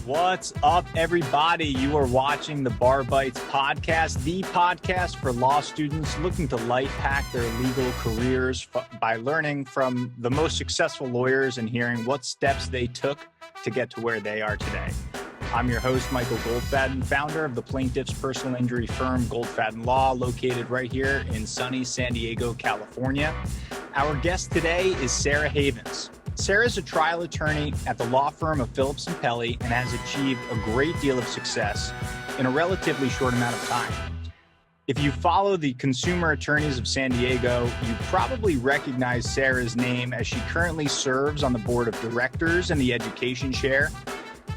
What's up, everybody? You are watching the Bar Bites podcast, the podcast for law students looking to life hack their legal careers by learning from the most successful lawyers and hearing what steps they took to get to where they are today. I'm your host, Michael Goldfaden, founder of the plaintiff's personal injury firm, Goldfaden Law, located right here in sunny San Diego, California. Our guest today is Sarah Havens. Sarah is a trial attorney at the law firm of Phillips & Pelley and has achieved a great deal of success in a relatively short amount of time. If you follow the consumer attorneys of San Diego, you probably recognize Sarah's name as she currently serves on the board of directors and the education chair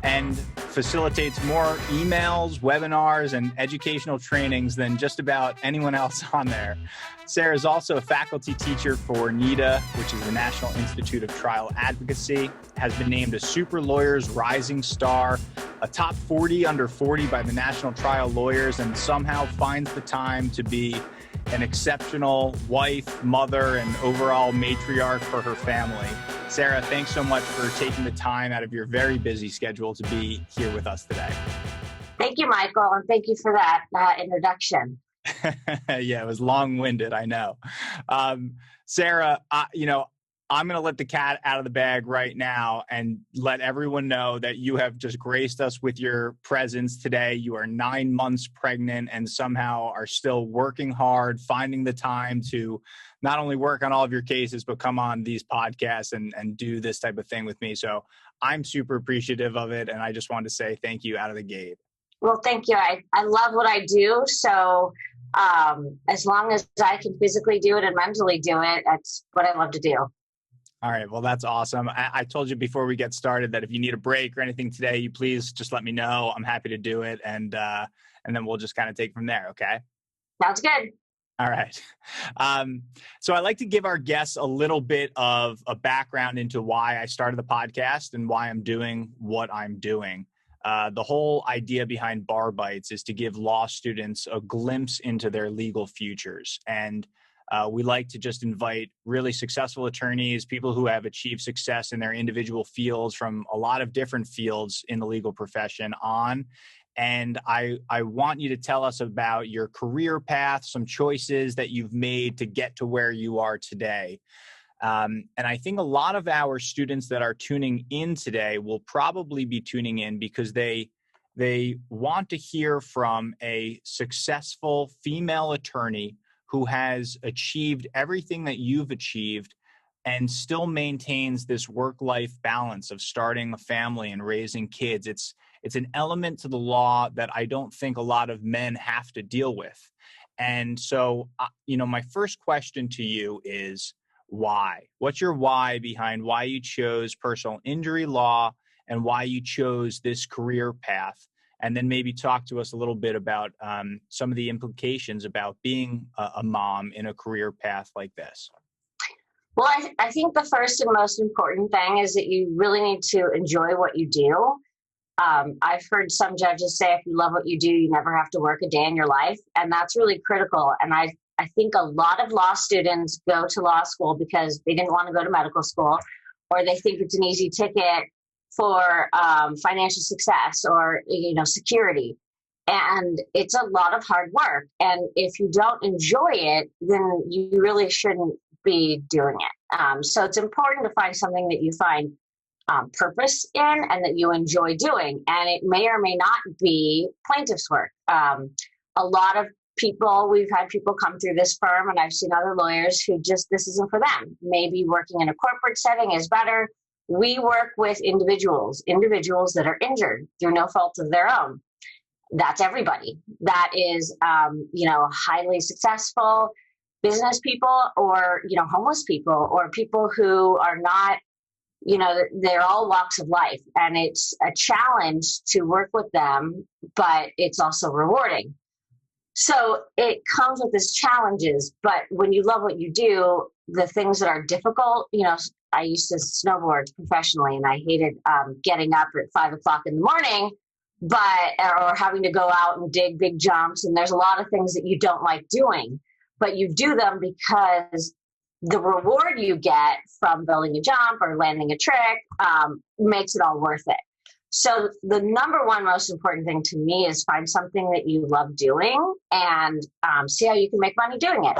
and facilitates more emails, webinars, and educational trainings than just about anyone else on there. Sarah is also a faculty teacher for NIDA, which is the National Institute of Trial Advocacy, has been named a Super Lawyers Rising Star, a top 40 under 40 by the National Trial Lawyers, and somehow finds the time to be an exceptional wife, mother, and overall matriarch for her family. Sarah, thanks so much for taking the time out of your very busy schedule to be here with us today. Thank you, Michael, and thank you for that introduction. Yeah, it was long-winded, I know. Sarah, I'm going to let the cat out of the bag right now and let everyone know that you have just graced us with your presence today. You are 9 months pregnant and somehow are still working hard, finding the time to not only work on all of your cases, but come on these podcasts and do this type of thing with me. So I'm super appreciative of it. And I just wanted to say thank you out of the gate. Well, thank you. I love what I do. So as long as I can physically do it and mentally do it, that's what I love to do. All right. Well, that's awesome. I told you before we get started that if you need a break or anything today, you please just let me know. I'm happy to do it. And then we'll just kind of take from there. Okay. Sounds good. All right. So I like to give our guests a little bit of a background into why I started the podcast and why I'm doing what I'm doing. The whole idea behind Bar Bites is to give law students a glimpse into their legal futures. And we like to just invite really successful attorneys, people who have achieved success in their individual fields from a lot of different fields in the legal profession on. And I want you to tell us about your career path, some choices that you've made to get to where you are today. And I think a lot of our students that are tuning in today will probably be tuning in because they want to hear from a successful female attorney who has achieved everything that you've achieved and still maintains this work-life balance of starting a family and raising kids. It's an element to the law that I don't think a lot of men have to deal with. And so, my first question to you is why? What's your why behind why you chose personal injury law and why you chose this career path? And then maybe talk to us a little bit about some of the implications about being a mom in a career path like this. Well, I think the first and most important thing is that you really need to enjoy what you do. I've heard some judges say, if you love what you do, you never have to work a day in your life. And that's really critical. And I think a lot of law students go to law school because they didn't want to go to medical school, or they think it's an easy ticket for financial success or, security. And it's a lot of hard work. And if you don't enjoy it, then you really shouldn't be doing it. So it's important to find something that you find purpose in and that you enjoy doing. And it may or may not be plaintiff's work. A lot of people, we've had people come through this firm, and I've seen other lawyers who this isn't for them. Maybe working in a corporate setting is better. We work with individuals that are injured through no fault of their own. That's everybody. That is, highly successful business people or, homeless people or people who are not, they're all walks of life. And it's a challenge to work with them, but it's also rewarding. So it comes with its challenges, but when you love what you do, the things that are difficult, I used to snowboard professionally and I hated getting up at 5 o'clock in the morning, or having to go out and dig big jumps. And there's a lot of things that you don't like doing, but you do them because the reward you get from building a jump or landing a trick makes it all worth it. So the number one most important thing to me is find something that you love doing and see how you can make money doing it.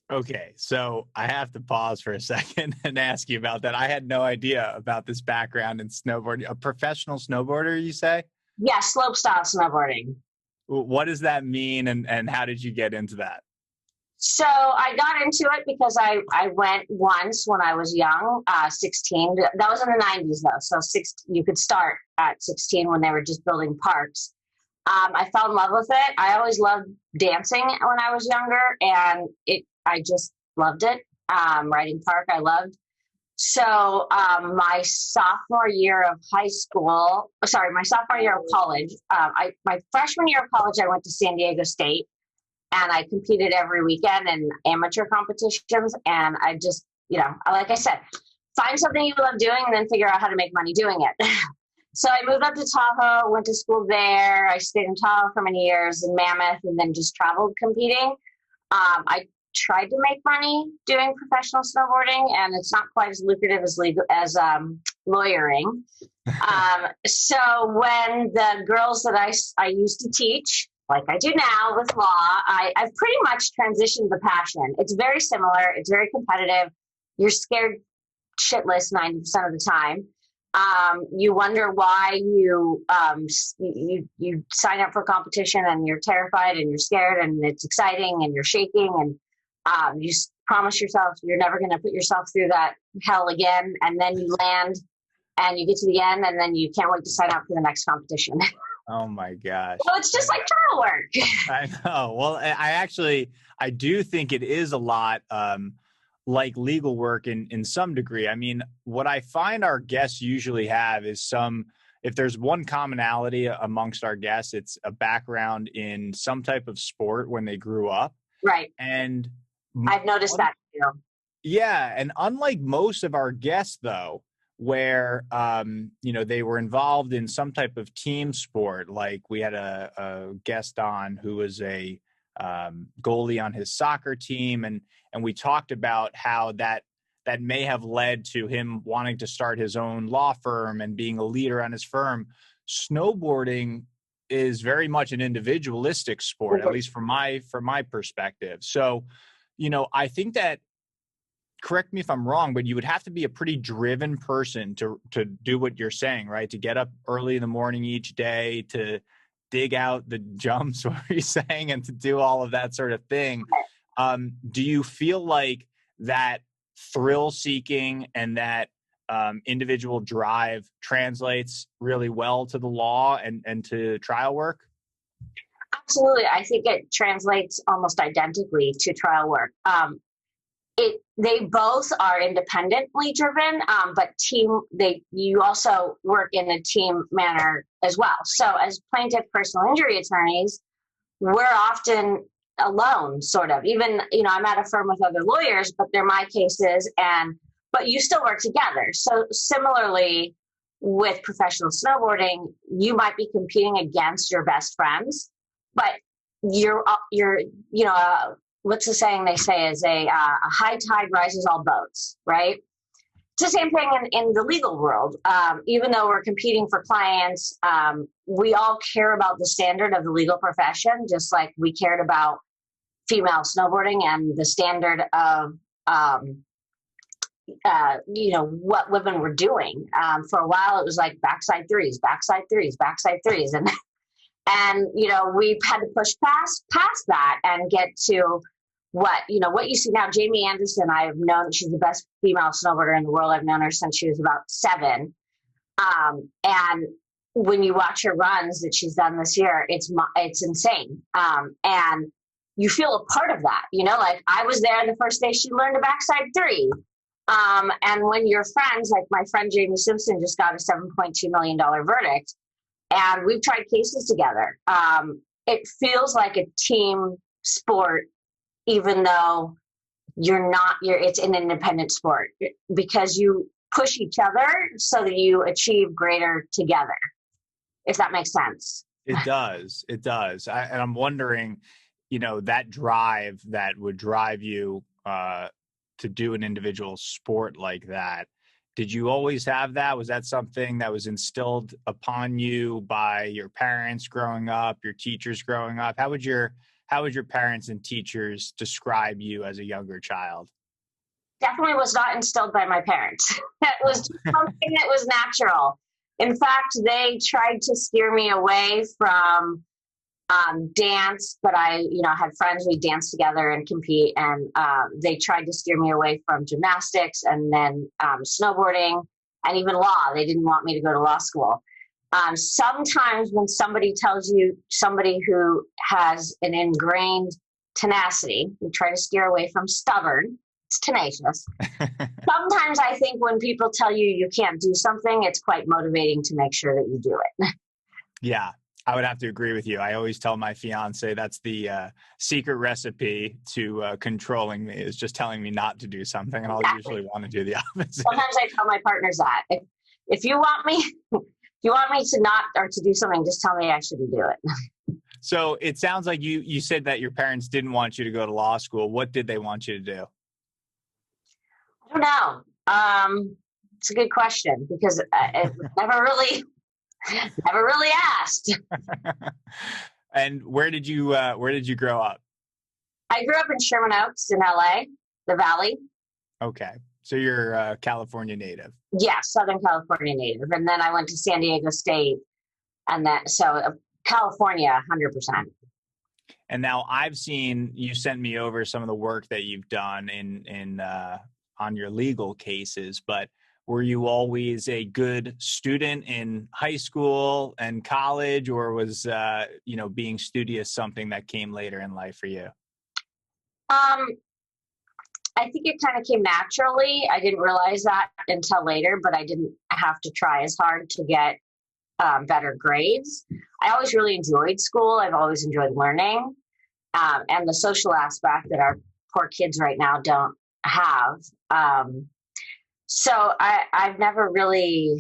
Okay, so I have to pause for a second and ask you about that. I had no idea about this background in snowboarding. A professional snowboarder, you say? Yeah, slope style snowboarding. What does that mean, and how did you get into that? So I got into it because I went once when I was young, 16. That was in the 90s though. So you could start at 16 when they were just building parks. I fell in love with it. I always loved dancing when I was younger, and I just loved it. Riding park, I loved. So my sophomore year of my sophomore year of college, my freshman year of college, I went to San Diego State, and I competed every weekend in amateur competitions. And I just, like I said, find something you love doing and then figure out how to make money doing it. So I moved up to Tahoe, went to school there. I stayed in Tahoe for many years in Mammoth, and then just traveled competing. I tried to make money doing professional snowboarding, and it's not quite as lucrative as lawyering. So when the girls that I used to teach, like I do now with law, I've pretty much transitioned the passion. It's very similar. It's very competitive. You're scared shitless 90% of the time. You wonder why you sign up for competition and you're terrified and you're scared and it's exciting and you're shaking and you promise yourself you're never going to put yourself through that hell again. And then you land and you get to the end and then you can't wait to sign up for the next competition. Oh my gosh. So it's just like trial work. I know. Well, I do think it is a lot like legal work in some degree. I mean, what I find our guests usually have is if there's one commonality amongst our guests, it's a background in some type of sport when they grew up. Right. And I've noticed that too. Yeah. And unlike most of our guests, though, where, they were involved in some type of team sport, like we had a guest on who was a goalie on his soccer team. And we talked about how that may have led to him wanting to start his own law firm and being a leader on his firm. Snowboarding is very much an individualistic sport, at least from my perspective. So, I think that, correct me if I'm wrong, but you would have to be a pretty driven person to do what you're saying, right? To get up early in the morning each day, to dig out the jumps, what are you saying, and to do all of that sort of thing. Do you feel like that thrill seeking and that individual drive translates really well to the law and to trial work? Absolutely. I think it translates almost identically to trial work. They both are independently driven, but you also work in a team manner as well. So as plaintiff personal injury attorneys, we're often alone, sort of. Even, I'm at a firm with other lawyers, but they're my cases, but you still work together. So similarly with professional snowboarding, you might be competing against your best friends, but you're what's the saying they say is a high tide rises all boats, right? It's the same thing in the legal world. Even though we're competing for clients, we all care about the standard of the legal profession, just like we cared about female snowboarding and the standard of, what women were doing. For a while, it was like backside threes. And we've had to push past that and get to what you see now. Jamie Anderson, I've known, she's the best female snowboarder in the world. I've known her since she was about 7. And when you watch her runs that she's done this year, it's insane. And you feel a part of that, like I was there the first day she learned a backside 3. And when your friends, like my friend Jamie Simpson just got a $7.2 million verdict, and we've tried cases together. It feels like a team sport, even though it's an independent sport, because you push each other so that you achieve greater together, if that makes sense. It does. And I'm wondering, that drive that would drive you to do an individual sport like that, Did you always have that? Was that something that was instilled upon you by your parents growing up, your teachers growing up? How would your parents and teachers describe you as a younger child? Definitely was not instilled by my parents. That was just something that was natural. In fact, they tried to steer me away from dance, but had friends. We danced together and compete, and they tried to steer me away from gymnastics and then snowboarding and even law. They didn't want me to go to law school. Sometimes when somebody who has an ingrained tenacity, we try to steer away from stubborn. It's tenacious. Sometimes I think when people tell you you can't do something, it's quite motivating to make sure that you do it. Yeah, I would have to agree with you. I always tell my fiance that's the secret recipe to controlling me, is just telling me not to do something, and I'll usually want to do the opposite. Sometimes I tell my partners that if you want me, if you want me to not or to do something, just tell me I shouldn't do it. So it sounds like you said that your parents didn't want you to go to law school. What did they want you to do? I don't know. It's a good question because it never really asked. And where did you grow up? I grew up in Sherman Oaks in LA, the Valley. Okay. So you're a California native. Yeah, Southern California native. And then I went to San Diego State, and California, 100%. And now I've seen you sent me over some of the work that you've done in on your legal cases, but were you always a good student in high school and college, or was being studious something that came later in life for you? I think it kind of came naturally. I didn't realize that until later, but I didn't have to try as hard to get better grades. I always really enjoyed school. I've always enjoyed learning, and the social aspect that our poor kids right now don't have. So I've never really,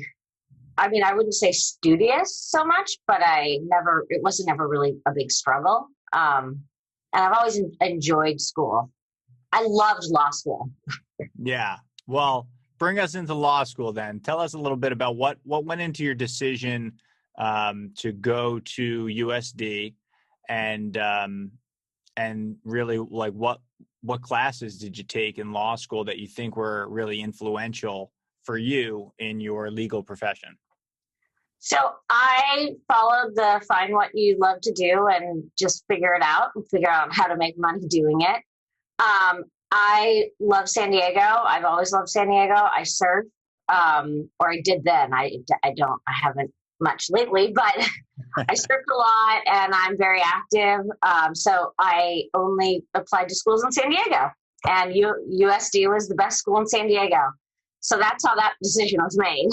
I wouldn't say studious so much, but it wasn't ever really a big struggle. And I've always enjoyed school. I loved law school. Yeah. Well, bring us into law school then. Tell us a little bit about what went into your decision to go to USD, and really, like, what classes did you take in law school that you think were really influential for you in your legal profession? So I followed the find what you love to do and just figure out how to make money doing it. I love San Diego. I've always loved San Diego. I surf, or I did then. I haven't much lately, but I surfed a lot and I'm very active. So I only applied to schools in San Diego, and USD was the best school in San Diego. So that's how that decision was made.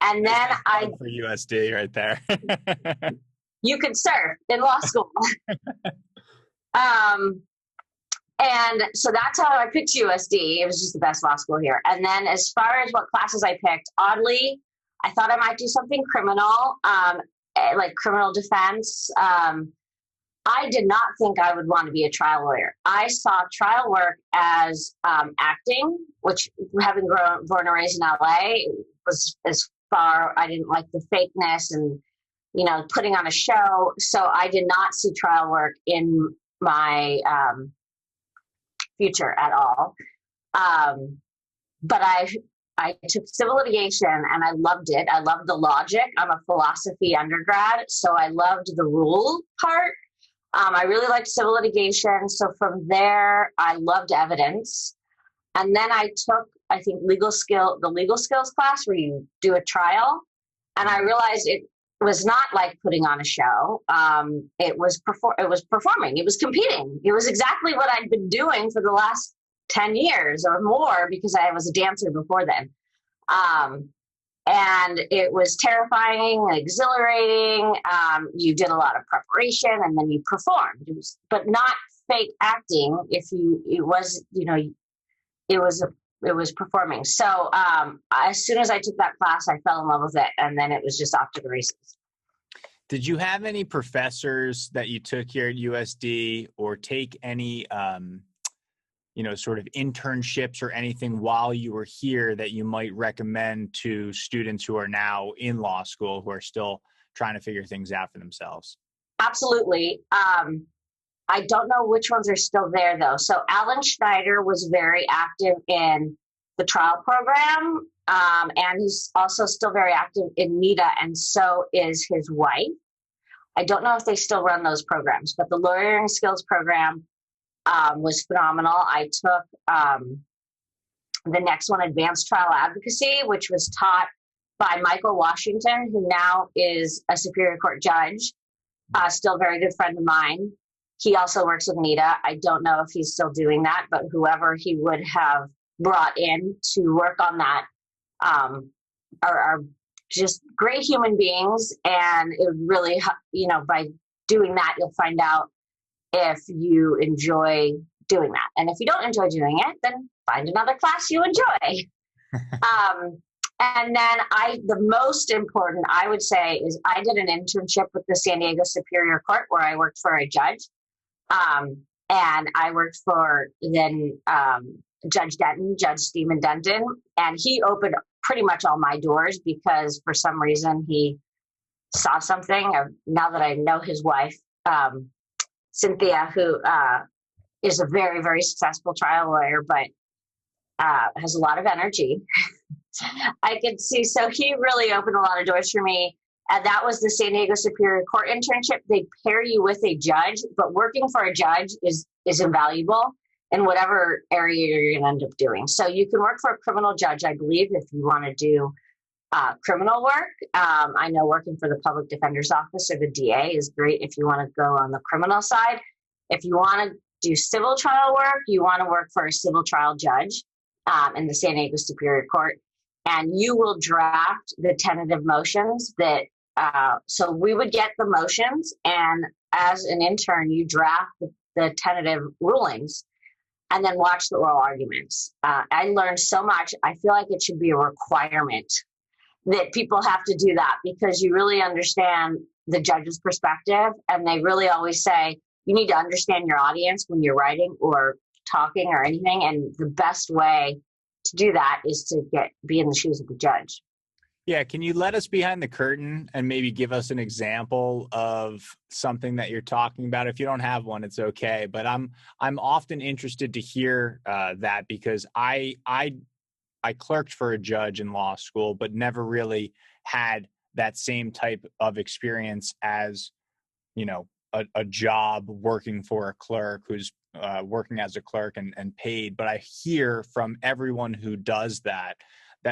And then for USD right there. You could surf in law school. And so that's how I picked USD. It was just the best law school here. And then as far as what classes I picked, oddly, I thought I might do something criminal, like criminal defense. I did not think I would want to be a trial lawyer. I saw trial work as acting, which, having born and raised in LA, was as far. I didn't like the fakeness and, putting on a show. So I did not see trial work in my future at all. But I took civil litigation and I loved it. I loved the logic. I'm a philosophy undergrad, so I loved the rule part. I really liked civil litigation. So from there, I loved evidence. And then I took, I think, the legal skills class where you do a trial. And I realized it was not like putting on a show. It was performing. It was competing. It was exactly what I'd been doing for the last 10 years or more, because I was a dancer before then. And it was terrifying and exhilarating. You did a lot of preparation and then you performed. But not fake acting. It was performing. So as soon as I took that class, I fell in love with it, and then it was just off to the races. Did you have any professors that you took here at USD, or take any sort of internships or anything while you were here that you might recommend to students who are now in law school, who are still trying to figure things out for themselves? Absolutely. I don't know which ones are still there though. So Alan Schneider was very active in the trial program, and he's also still very active in NEDA, and so is his wife. I don't know if they still run those programs, but the lawyering skills program was phenomenal. I took the next one, advanced trial advocacy, which was taught by Michael Washington, who now is a Superior Court judge, still a very good friend of mine. He also works with NEDA. I don't know if he's still doing that, but whoever he would have brought in to work on that are just great human beings. And it would really, by doing that, you'll find out if you enjoy doing that. And if you don't enjoy doing it, then find another class you enjoy. And then the most important, I would say, is I did an internship with the San Diego Superior Court where I worked for a judge. And I worked for then Judge Denton, Judge Stephen Denton, and he opened pretty much all my doors because for some reason he saw something. Now that I know his wife, Cynthia, who is a very, very successful trial lawyer, but has a lot of energy. I could see. So he really opened a lot of doors for me. And that was the San Diego Superior Court internship. They pair you with a judge, but working for a judge is invaluable in whatever area you're going to end up doing. So you can work for a criminal judge, I believe, if you want to do criminal work. I know working for the public defender's office or the DA is great if you want to go on the criminal side. If you want to do civil trial work, you want to work for a civil trial judge in the San Diego Superior Court. And you will draft the tentative motions that, so we would get the motions, and as an intern, you draft the tentative rulings and then watch the oral arguments. I learned so much. I feel like it should be a requirement that people have to do that because you really understand the judge's perspective. And they really always say, you need to understand your audience when you're writing or talking or anything. And the best way to do that is to be in the shoes of the judge. Yeah. Can you let us behind the curtain and maybe give us an example of something that you're talking about? If you don't have one, it's okay. But I'm often interested to hear that because I clerked for a judge in law school, but never really had that same type of experience as, a job working for a clerk who's working as a clerk and paid. But I hear from everyone who does that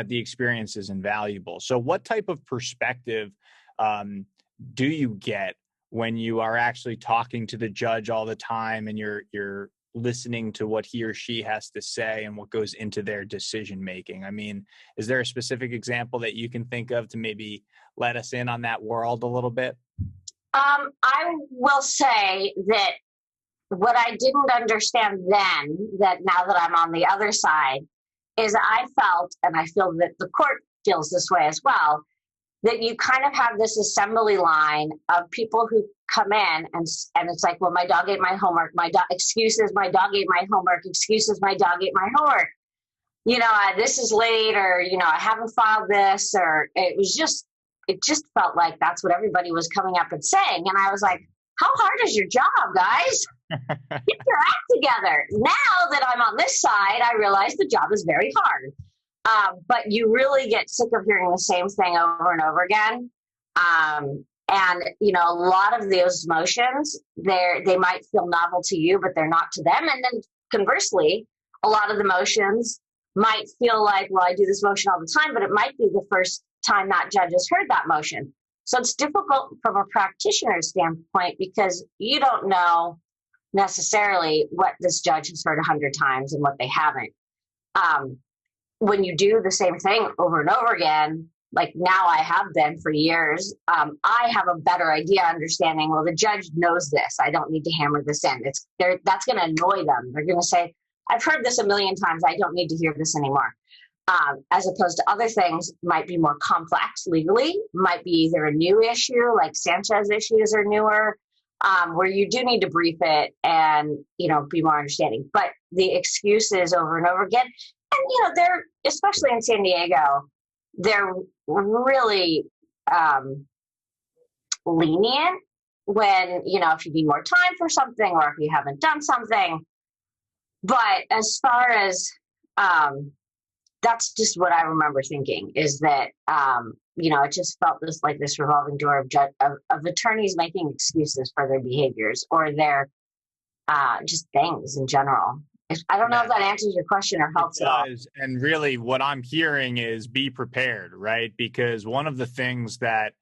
the experience is invaluable. So what type of perspective do you get when you are actually talking to the judge all the time and you're listening to what he or she has to say and what goes into their decision making? I mean, is there a specific example that you can think of to maybe let us in on that world a little bit? I will say that what I didn't understand then, that now that I'm on the other side, is I felt, and I feel that the court feels this way as well, that you kind of have this assembly line of people who come in and it's like, well, my dog ate my homework. Excuses, my dog ate my homework. Excuses, my dog ate my homework. This is late, or, I haven't filed this, or it just felt like that's what everybody was coming up and saying. And I was like, how hard is your job, guys? Get your act together. Now that I'm on this side, I realize the job is very hard. But you really get sick of hearing the same thing over and over again. And a lot of those motions, they might feel novel to you, but they're not to them. And then conversely, a lot of the motions might feel like, well, I do this motion all the time, but it might be the first time that judge has heard that motion. So it's difficult from a practitioner's standpoint because you don't know necessarily what this judge has heard 100 times and what they haven't. When you do the same thing over and over again, like now I have been for years, I have a better idea understanding, well, the judge knows this. I don't need to hammer this in. That's going to annoy them. They're going to say, I've heard this a million times. I don't need to hear this anymore. As opposed to other things might be more complex legally, might be either a new issue, like Sanchez issues are newer, where you do need to brief it and, be more understanding. But the excuses over and over again, and, they're, especially in San Diego, they're really lenient when, if you need more time for something or if you haven't done something. But as far as, that's just what I remember thinking, is that, it just felt this revolving door of attorneys making excuses for their behaviors or their just things in general. I don't know if that answers your question or helps at all. And really what I'm hearing is be prepared, right? Because one of the things that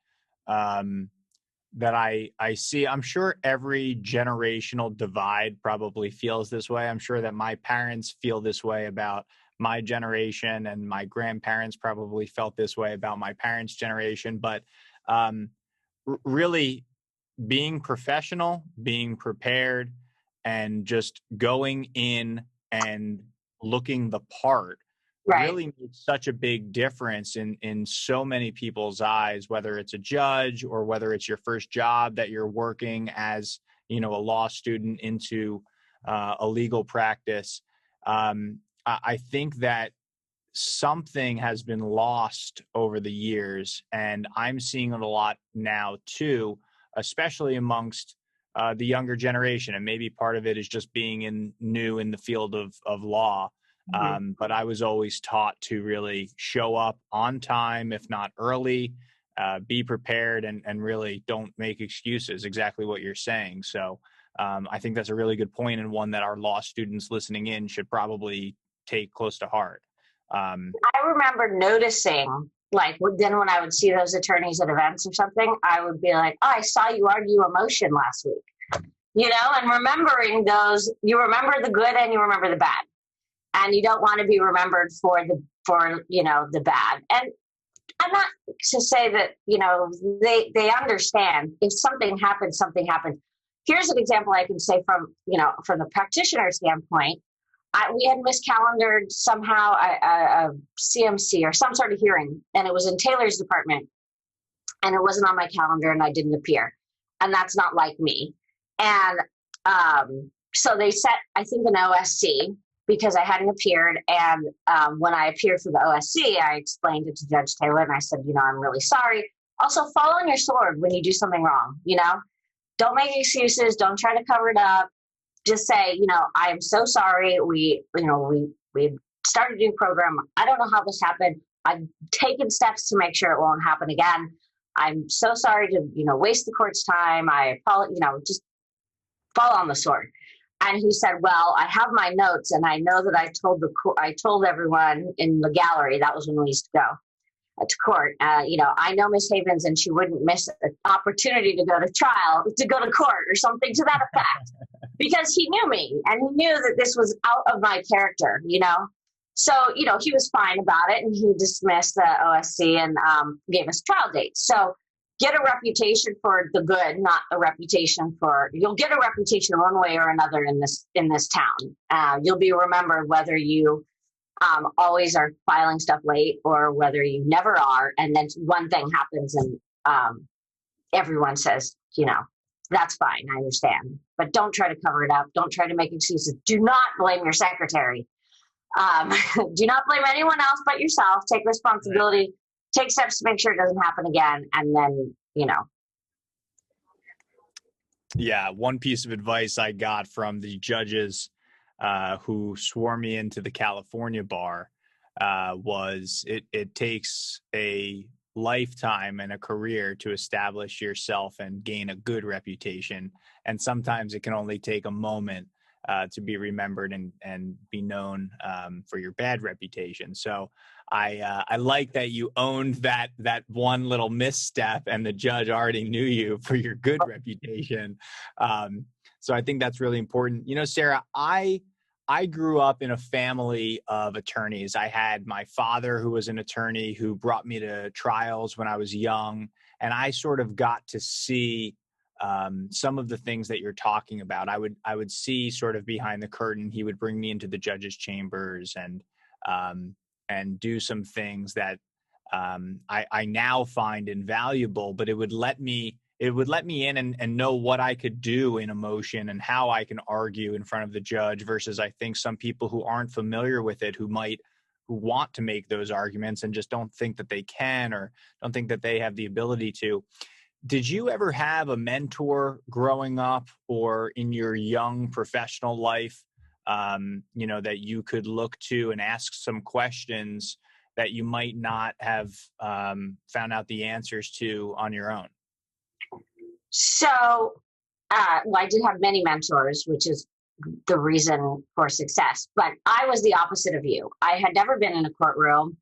that I see, I'm sure every generational divide probably feels this way. I'm sure that my parents feel this way about my generation, and my grandparents probably felt this way about my parents' generation. But really being professional, being prepared, and just going in and looking the part really makes such a big difference in so many people's eyes, whether it's a judge or whether it's your first job that you're working as, a law student into a legal practice. I think that something has been lost over the years, and I'm seeing it a lot now too, especially amongst the younger generation. And maybe part of it is just being new in the field of law. But I was always taught to really show up on time, if not early, be prepared, and really don't make excuses, exactly what you're saying. So I think that's a really good point, and one that our law students listening in should probably take close to heart. I remember noticing, then when I would see those attorneys at events or something, I would be like, oh, I saw you argue a motion last week, and remembering those, you remember the good and you remember the bad. And you don't want to be remembered for the bad. And I'm not to say that, they understand if something happens, something happens. Here's an example I can say from the practitioner standpoint. We had miscalendared somehow a CMC or some sort of hearing, and it was in Taylor's department, and it wasn't on my calendar, and I didn't appear. And that's not like me. And so they set, I think, an OSC, because I hadn't appeared. And when I appeared for the OSC, I explained it to Judge Taylor, and I said, I'm really sorry. Also, fall on your sword when you do something wrong. Don't make excuses. Don't try to cover it up. Just say, I am so sorry. We started a new program. I don't know how this happened. I've taken steps to make sure it won't happen again. I'm so sorry to, waste the court's time. I apologize, just fall on the sword. And he said, well, I have my notes, and I know that I told everyone in the gallery, that was when we used to go to court. I know Miss Havens, and she wouldn't miss an opportunity to go to court or something to that effect, because he knew me and he knew that this was out of my character, So, he was fine about it, and he dismissed the OSC and gave us trial dates. So get a reputation for the good, not a reputation for, you'll get a reputation one way or another in this town. You'll be remembered whether you always are filing stuff late or whether you never are. And then one thing happens and everyone says, that's fine. I understand, but don't try to cover it up. Don't try to make excuses. Do not blame your secretary. Do not blame anyone else but yourself. Take responsibility. Take steps to make sure it doesn't happen again. And then, Yeah. One piece of advice I got from the judges who swore me into the California bar was it takes a lifetime and a career to establish yourself and gain a good reputation. And sometimes it can only take a moment to be remembered and be known for your bad reputation. So I like that you owned that one little misstep, and the judge already knew you for your good reputation. So I think that's really important. Sarah, I grew up in a family of attorneys. I had my father, who was an attorney, who brought me to trials when I was young, and I sort of got to see some of the things that you're talking about. I would see sort of behind the curtain. He would bring me into the judges' chambers and do some things that I now find invaluable. But it it would let me in and know what I could do in a motion and how I can argue in front of the judge versus I think some people who aren't familiar with it, who want to make those arguments and just don't think that they can or don't think that they have the ability to. Did you ever have a mentor growing up or in your young professional life, that you could look to and ask some questions that you might not have found out the answers to on your own? So, well, I did have many mentors, which is the reason for success. But I was the opposite of you. I had never been in a courtroom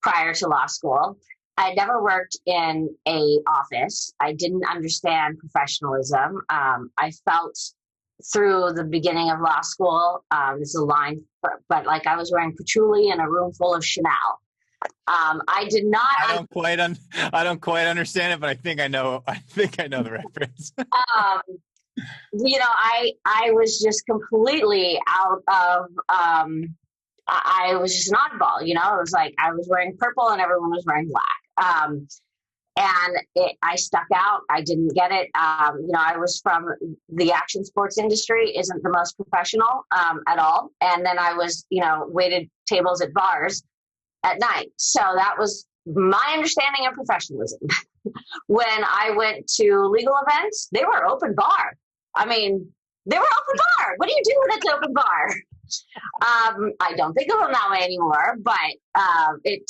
prior to law school. I had never worked in a office. I didn't understand professionalism. I felt through the beginning of law school, this is a line, but like I was wearing patchouli in a room full of Chanel. I did not. I don't quite understand it, but I think I know the reference. I was just completely out of. I was just an oddball. It was like I was wearing purple and everyone was wearing black. I stuck out. I didn't get it. I was from the action sports industry, isn't the most professional at all. And then I was, waited tables at bars at night. So that was my understanding of professionalism. When I went to legal events, they were open bar. I mean, they were open bar. What do you do when it's open bar? I don't think of them that way anymore, but it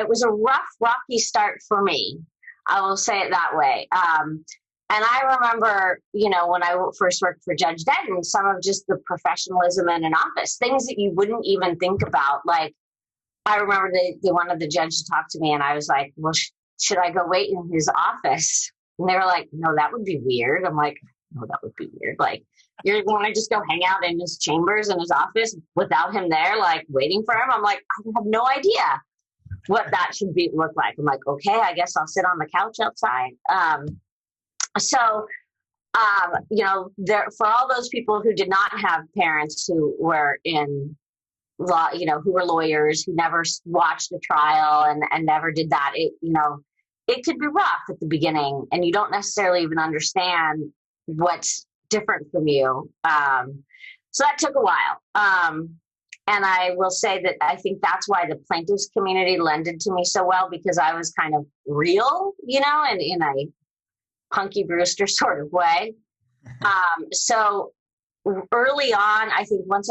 was a rough, rocky start for me. I will say it that way. And I remember, when I first worked for Judge Denton, some of just the professionalism in an office, things that you wouldn't even think about. Like, I remember they wanted the judge to talk to me, and I was like, well, should I go wait in his office? And they were like, no, that would be weird. I'm like, no, that would be weird. Like, you're going to just go hang out in his chambers in his office without him there, like waiting for him? I'm like, I have no idea what that should look like. I'm like, okay, I guess I'll sit on the couch outside. For all those people who did not have parents who were in law, who were lawyers, who never watched a trial and never did that, it could be rough at the beginning, and you don't necessarily even understand what's different from you. So that took a while. And I will say that I think that's why the plaintiffs community lended to me so well, because I was kind of real, and in a Punky Brewster sort of way. So early on, I think once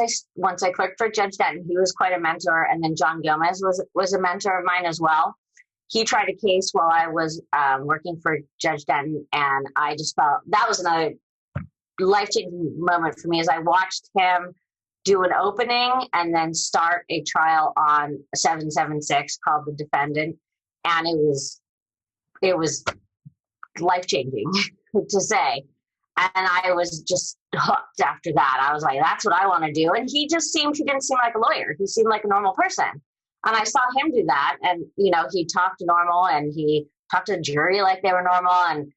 I clerked for Judge Denton, he was quite a mentor, and then John Gomez was a mentor of mine as well. He tried a case while I was working for Judge Denton, and I just felt that was another life-changing moment for me, as I watched him do an opening and then start a trial on 776 called The Defendant, and it was life-changing to say. And I was just hooked after that. I was like, that's what I want to do. And he didn't seem like a lawyer. He seemed like a normal person. And I saw him do that. And, he talked normal, and he talked to the jury like they were normal. And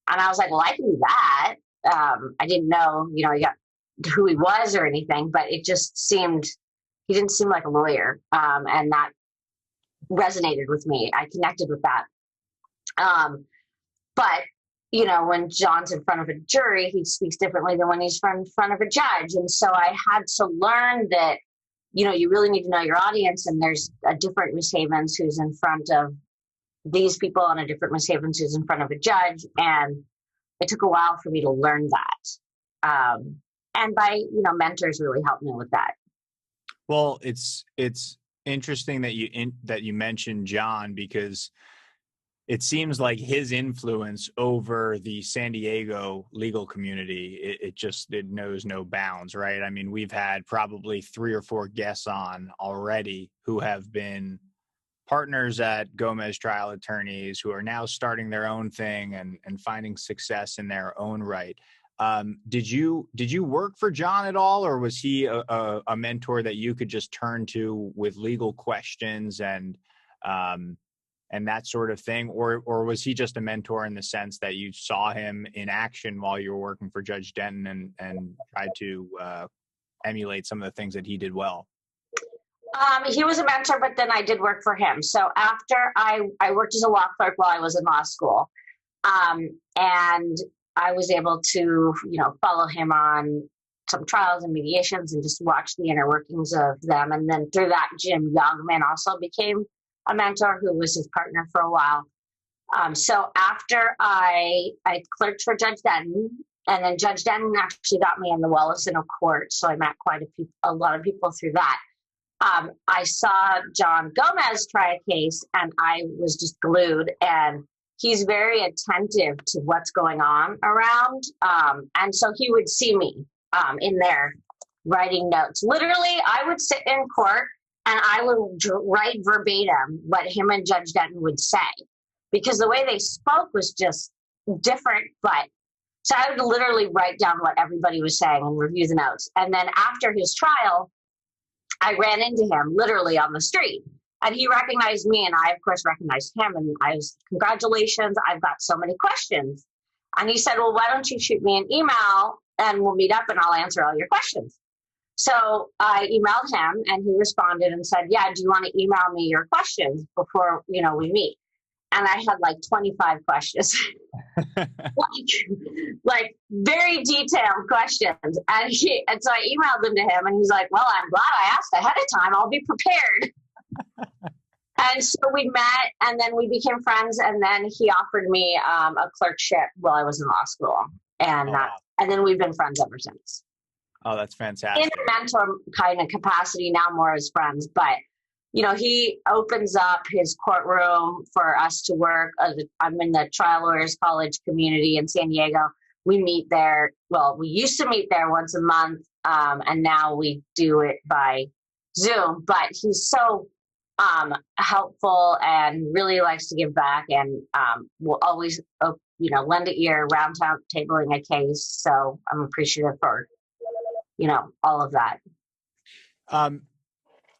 I was like, well, I can do that. I didn't know, who he was or anything, but it just seemed, he didn't seem like a lawyer. And that resonated with me. I connected with that. But when John's in front of a jury, he speaks differently than when he's in front of a judge. And so I had to learn that, you really need to know your audience, and there's a different Miss Havens who's in front of these people and a different Miss Havens who's in front of a judge. And it took a while for me to learn that. And by, mentors really helped me with that. Well, it's interesting that you mentioned John, because it seems like his influence over the San Diego legal community, it knows no bounds, right? I mean, we've had probably 3 or 4 guests on already who have been partners at Gomez Trial Attorneys, who are now starting their own thing and finding success in their own right. Did you work for John at all, or was he a mentor that you could just turn to with legal questions and that sort of thing? Or was he just a mentor in the sense that you saw him in action while you were working for Judge Denton and tried to emulate some of the things that he did well? He was a mentor, but then I did work for him. So after I worked as a law clerk while I was in law school. And I was able to, follow him on some trials and mediations and just watch the inner workings of them. And then through that, Jim Youngman also became a mentor, who was his partner for a while. So after I clerked for Judge Denton, and then Judge Denton actually got me in the Wellesino court, so I met quite a lot of people through that. I saw John Gomez try a case, and I was just glued. And he's very attentive to what's going on around, and so he would see me in there writing notes. Literally, I would sit in court and I would write verbatim what him and Judge Denton would say, because the way they spoke was just different. But so I would literally write down what everybody was saying and review the notes. And then after his trial, I ran into him literally on the street, and he recognized me, and I, of course, recognized him. And I was, congratulations, I've got so many questions. And he said, well, why don't you shoot me an email and we'll meet up and I'll answer all your questions. So I emailed him, and he responded and said, yeah, do you want to email me your questions before, we meet? And I had like 25 questions, like very detailed questions. And so I emailed them to him, and he's like, well, I'm glad I asked ahead of time. I'll be prepared. And so we met, and then we became friends. And then he offered me a clerkship while I was in law school. And, and then we've been friends ever since. Oh, that's fantastic. In a mentor kind of capacity, now more as friends. But he opens up his courtroom for us to work. I'm in the Trial Lawyers College community in San Diego. We meet there. Well, we used to meet there once a month, and now we do it by Zoom. But he's so helpful and really likes to give back, and will always, lend an ear, round tabling a case. So I'm appreciative for, all of that.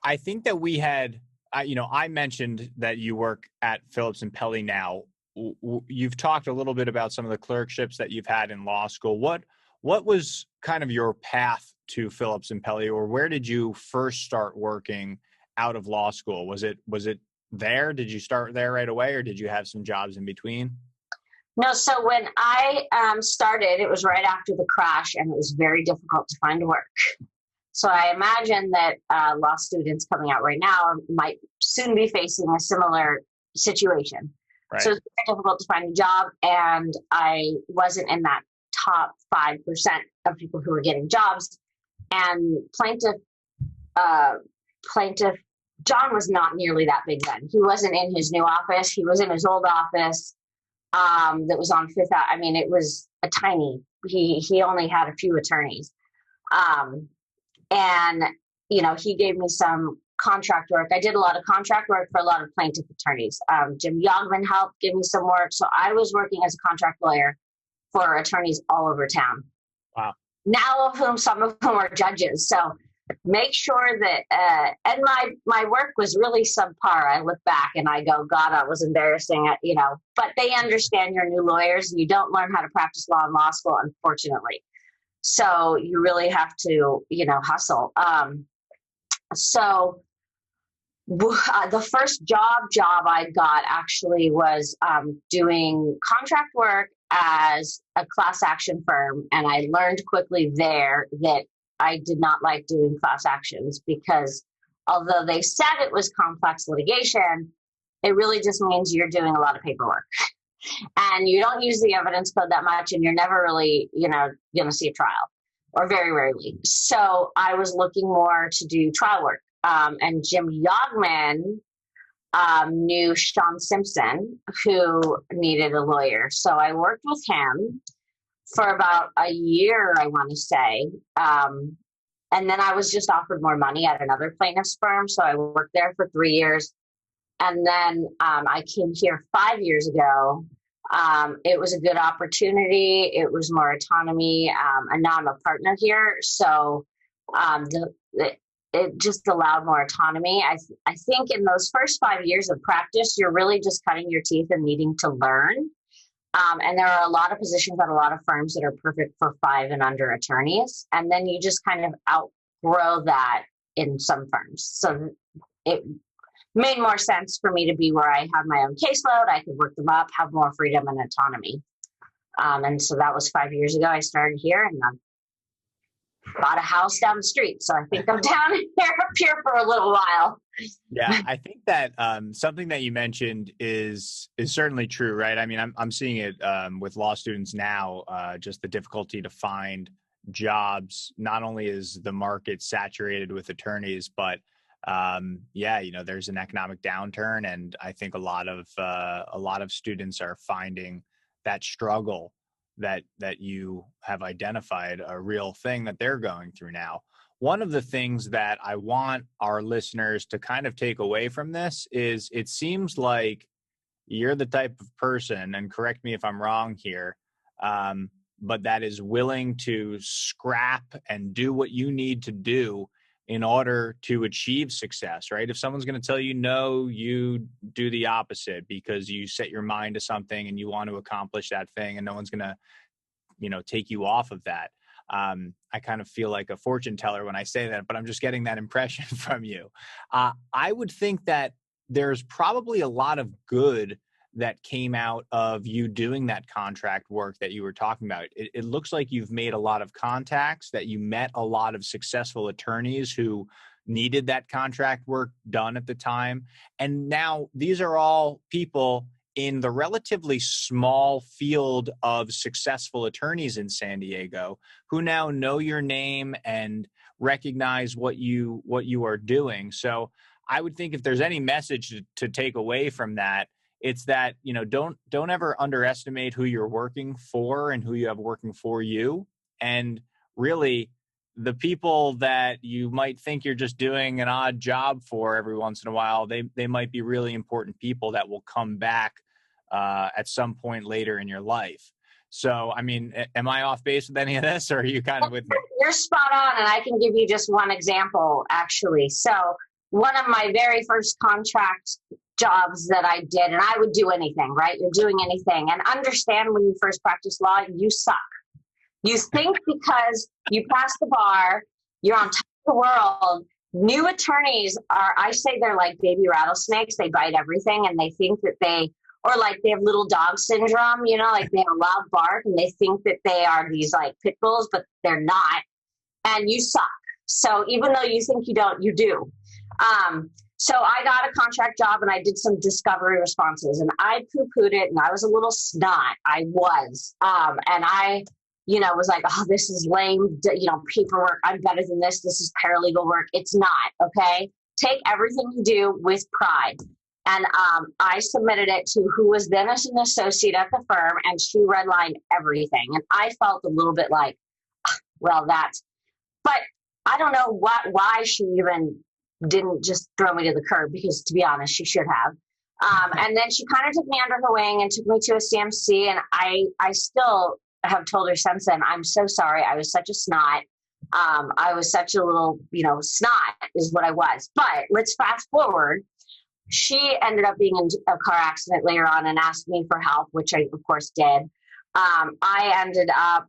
I think that we had, I mentioned that you work at Phillips and Pelley now. You've talked a little bit about some of the clerkships that you've had in law school. What was kind of your path to Phillips and Pelley, or where did you first start working out of law school? Was it there? Did you start there right away, or did you have some jobs in between? No, so when I started, it was right after the crash, and it was very difficult to find work. So I imagine that law students coming out right now might soon be facing a similar situation. Right. So it's very difficult to find a job, and I wasn't in that top 5% of people who were getting jobs. And plaintiff John was not nearly that big then. He wasn't in his new office. He was in his old office that was on Fifth Avenue. I mean, it was a tiny. He only had a few attorneys. And, he gave me some contract work. I did a lot of contract work for a lot of plaintiff attorneys. Jim Youngman helped give me some work. So I was working as a contract lawyer for attorneys all over town. Wow. Now of whom some of whom are judges. So make sure that, and my work was really subpar. I look back and I go, God, I was embarrassing, but they understand you're new lawyers and you don't learn how to practice law in law school, unfortunately. So you really have to, hustle. So the first job I got actually was doing contract work as a class action firm. And I learned quickly there that I did not like doing class actions, because although they said it was complex litigation, it really just means you're doing a lot of paperwork. And you don't use the evidence code that much, and you're never really, going to see a trial, or very rarely. So I was looking more to do trial work. And Jim Youngman knew Sean Simpson, who needed a lawyer. So I worked with him for about a year, I want to say. And then I was just offered more money at another plaintiff's firm. So I worked there for 3 years. And then I came here 5 years ago. It was a good opportunity. It was more autonomy. And now I'm a partner here. So it just allowed more autonomy. I think in those first 5 years of practice, you're really just cutting your teeth and needing to learn. And there are a lot of positions at a lot of firms that are perfect for 5 and under attorneys. And then you just kind of outgrow that in some firms. So made more sense for me to be where I have my own caseload. I could work them up, have more freedom and autonomy. And so that was 5 years ago. I started here and bought a house down the street. So I think I'm down up here for a little while. Yeah, I think that something that you mentioned is certainly true, right? I mean, I'm seeing it with law students now, just the difficulty to find jobs. Not only is the market saturated with attorneys, but there's an economic downturn, and I think a lot of students are finding that struggle that you have identified a real thing that they're going through now. One of the things that I want our listeners to kind of take away from this is it seems like you're the type of person, and correct me if I'm wrong here, but that is willing to scrap and do what you need to do in order to achieve success, right? If someone's going to tell you no, you do the opposite because you set your mind to something and you want to accomplish that thing, and no one's going to, take you off of that. I kind of feel like a fortune teller when I say that, but I'm just getting that impression from you. I would think that there's probably a lot of good that came out of you doing that contract work that you were talking about. It looks like you've made a lot of contacts, that you met a lot of successful attorneys who needed that contract work done at the time. And now these are all people in the relatively small field of successful attorneys in San Diego who now know your name and recognize what you are doing. So I would think if there's any message to take away from that, it's that, don't ever underestimate who you're working for and who you have working for you. And really, the people that you might think you're just doing an odd job for every once in a while, they might be really important people that will come back at some point later in your life. So, I mean, am I off base with any of this, or are you kind of with me? You're spot on, and I can give you just one example, actually. So one of my very first contract jobs that I did, and I would do anything, right? You're doing anything. And understand, when you first practice law, you suck. You think because you passed the bar, you're on top of the world. New attorneys I say they're like baby rattlesnakes. They bite everything, and they think that or like they have little dog syndrome, like they have a loud bark and they think that they are these like pit bulls, but they're not. And you suck. So even though you think you don't, you do. So I got a contract job and I did some discovery responses, and I poo-pooed it, and I was a little snot. I was. And I, was like, oh, this is lame, paperwork. I'm better than this. This is paralegal work. It's not, okay? Take everything you do with pride. And I submitted it to who was then as an associate at the firm, and she redlined everything. And I felt a little bit like, but I don't know why she even didn't just throw me to the curb, because to be honest, she should have. And then she kind of took me under her wing and took me to a CMC. And I still have told her since then, I'm so sorry. I was such a snot. I was such a little, snot is what I was. But let's fast forward. She ended up being in a car accident later on and asked me for help, which I, of course, did. I ended up,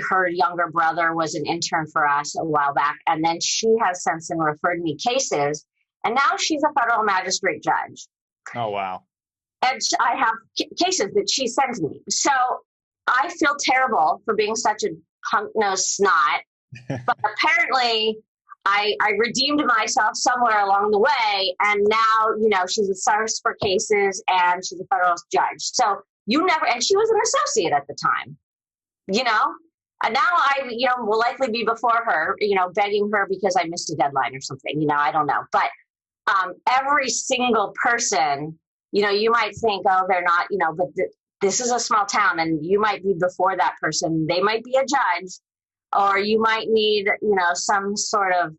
her younger brother was an intern for us a while back, and then she has since then referred me cases, and now she's a federal magistrate judge. Oh, wow. And I have cases that she sends me. So I feel terrible for being such a punk-nosed snot, but apparently I redeemed myself somewhere along the way, and now, she's a source for cases, and she's a federal judge. So and she was an associate at the time, and now I, will likely be before her, begging her because I missed a deadline or something, I don't know. But every single person, you might think, oh, they're not, but this is a small town, and you might be before that person. They might be a judge, or you might need, some sort of,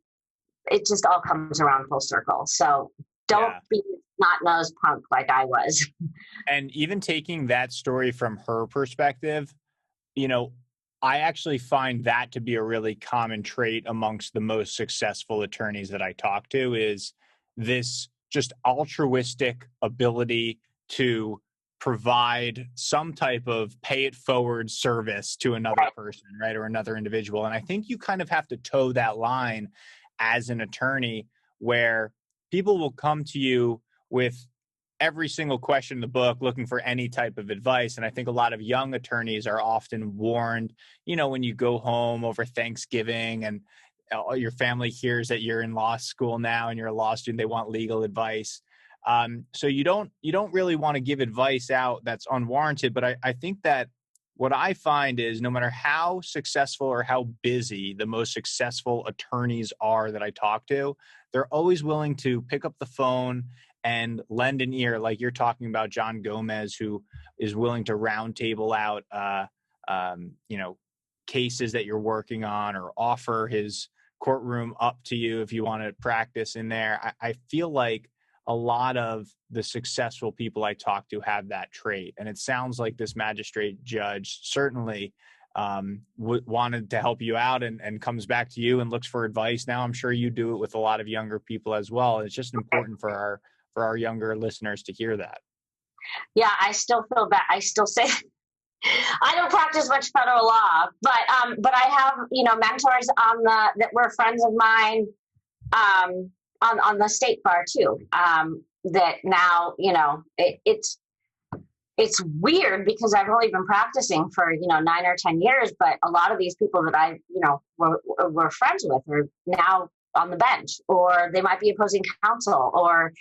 it just all comes around full circle. So don't be not-nosed punk like I was. And even taking that story from her perspective, I actually find that to be a really common trait amongst the most successful attorneys that I talk to, is this just altruistic ability to provide some type of pay it forward service to another person, right? Or another individual. And I think you kind of have to toe that line as an attorney, where people will come to you with every single question in the book looking for any type of advice. And I think a lot of young attorneys are often warned, when you go home over Thanksgiving and your family hears that you're in law school now and you're a law student, they want legal advice. So you don't really want to give advice out that's unwarranted. But I think that what I find is no matter how successful or how busy the most successful attorneys are that I talk to, they're always willing to pick up the phone and lend an ear, like you're talking about John Gomez, who is willing to roundtable out, cases that you're working on, or offer his courtroom up to you if you want to practice in there. I feel like a lot of the successful people I talk to have that trait. And it sounds like this magistrate judge certainly wanted to help you out and comes back to you and looks for advice. Now, I'm sure you do it with a lot of younger people as well. It's just important for our younger listeners to hear that. Yeah, I still feel bad. I still say I don't practice much federal law, but I have, mentors that were friends of mine on the state bar too. That now, it's weird because I've only been practicing for 9 or 10 years, but a lot of these people that I were friends with are now on the bench, or they might be opposing counsel, or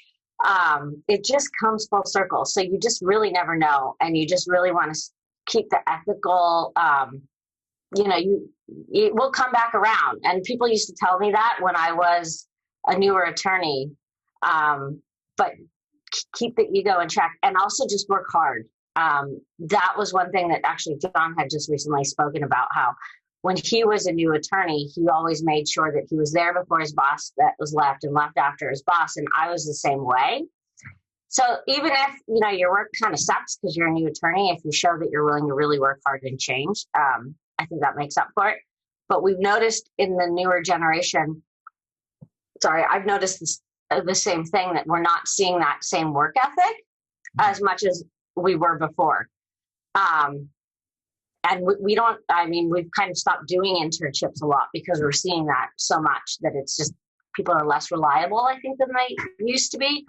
it just comes full circle. So you just really never know, and you just really want to keep the ethical. You will come back around, and people used to tell me that when I was a newer attorney. But keep the ego in check, and also just work hard. That was one thing that actually John had just recently spoken about, how when he was a new attorney, he always made sure that he was there before his boss that was left, and left after his boss. And I was the same way. So even if, your work kind of sucks because you're a new attorney, if you show that you're willing to really work hard and change, I think that makes up for it. But we've noticed in the newer generation, I've noticed the same thing, that we're not seeing that same work ethic as much as we were before. And we've kind of stopped doing internships a lot because we're seeing that so much that it's just, people are less reliable, I think, than they used to be.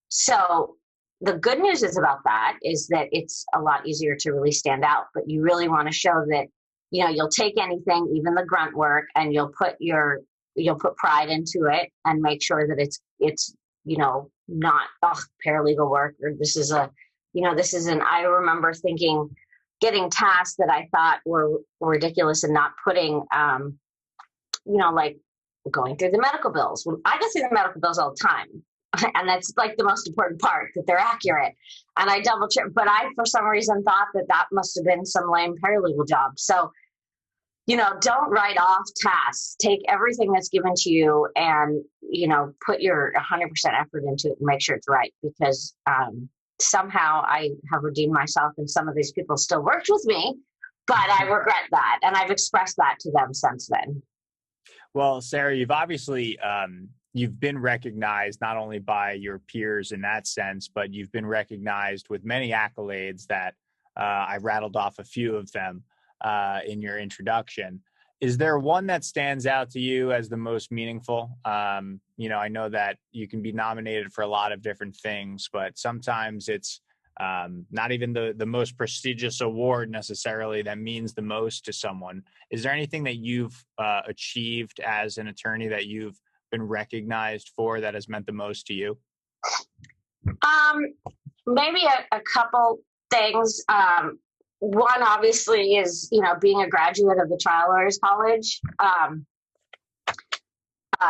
So the good news about that is that it's a lot easier to really stand out, but you really want to show that, you'll take anything, even the grunt work, and you'll put pride into it and make sure that it's not paralegal work, or this is I remember getting tasks that I thought were ridiculous and not putting, like going through the medical bills. Well, I go through the medical bills all the time. And that's like the most important part, that they're accurate. And I double check, but I, for some reason, thought that must have been some lame paralegal job. So, don't write off tasks. Take everything that's given to you and, put your 100% effort into it and make sure it's right. Because somehow I have redeemed myself, and some of these people still worked with me, but I regret that. And I've expressed that to them since then. Well, Sarah, you've obviously, you've been recognized not only by your peers in that sense, but you've been recognized with many accolades that I rattled off a few of them in your introduction. Is there one that stands out to you as the most meaningful? I know that you can be nominated for a lot of different things, but sometimes it's not even the most prestigious award necessarily that means the most to someone. Is there anything that you've achieved as an attorney that you've been recognized for that has meant the most to you? Maybe a couple things. One obviously is, being a graduate of the Trial Lawyers College.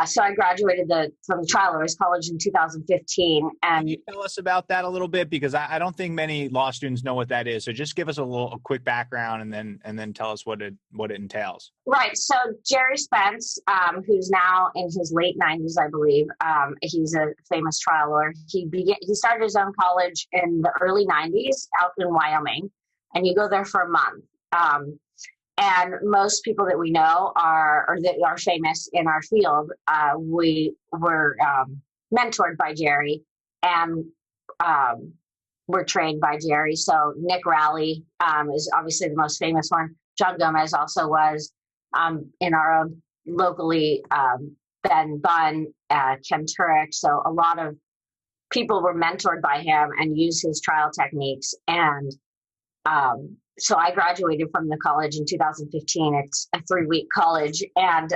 So I graduated from the Trial Lawyers College in 2015. And can you tell us about that a little bit? Because I don't think many law students know what that is. So just give us a quick background and then tell us what it entails. Right. So Jerry Spence, who's now in his late 90s, I believe, he's a famous trial lawyer. He started his own college in the early 90s out in Wyoming, and you go there for a month. And most people that we know that are famous in our field, we were mentored by Jerry and were trained by Jerry. So Nick Rowley is obviously the most famous one. John Gomez also was in our own locally, Ben Bunn, Ken Turek. So a lot of people were mentored by him and used his trial techniques. And so I graduated from the college in 2015. It's a 3-week college, and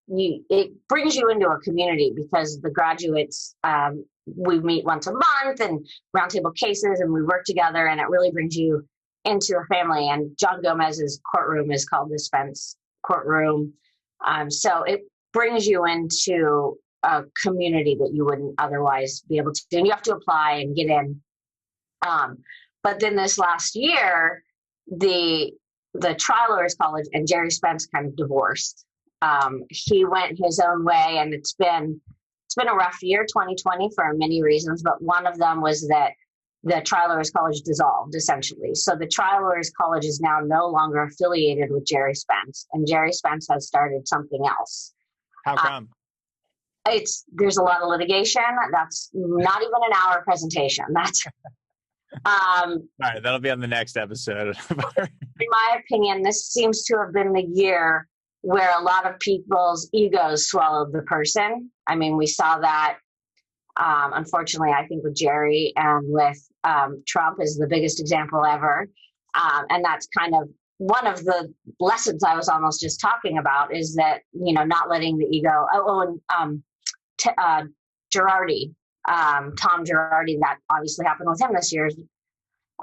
it brings you into a community because the graduates, we meet once a month and roundtable cases, and we work together, and it really brings you into a family. And John Gomez's courtroom is called the Spence Courtroom. So it brings you into a community that you wouldn't otherwise be able to do. And you have to apply and get in. But then this last year, the trial lawyers college and Jerry Spence kind of divorced. He went his own way, and it's been a rough year, 2020, for many reasons. But one of them was that the trial lawyers college dissolved, essentially. So the trial lawyers college is now no longer affiliated with Jerry Spence, and Jerry Spence has started something else. How come? There's a lot of litigation. That's not even an hour presentation. That's all right, that'll be on the next episode. in my opinion, this seems to have been the year where a lot of people's egos swallowed the person. I mean, we saw that, unfortunately, I think with Jerry and with Trump is the biggest example ever. And that's kind of one of the lessons I was almost just talking about, is that, not letting the ego. Girardi, Tom Girardi, that obviously happened with him this year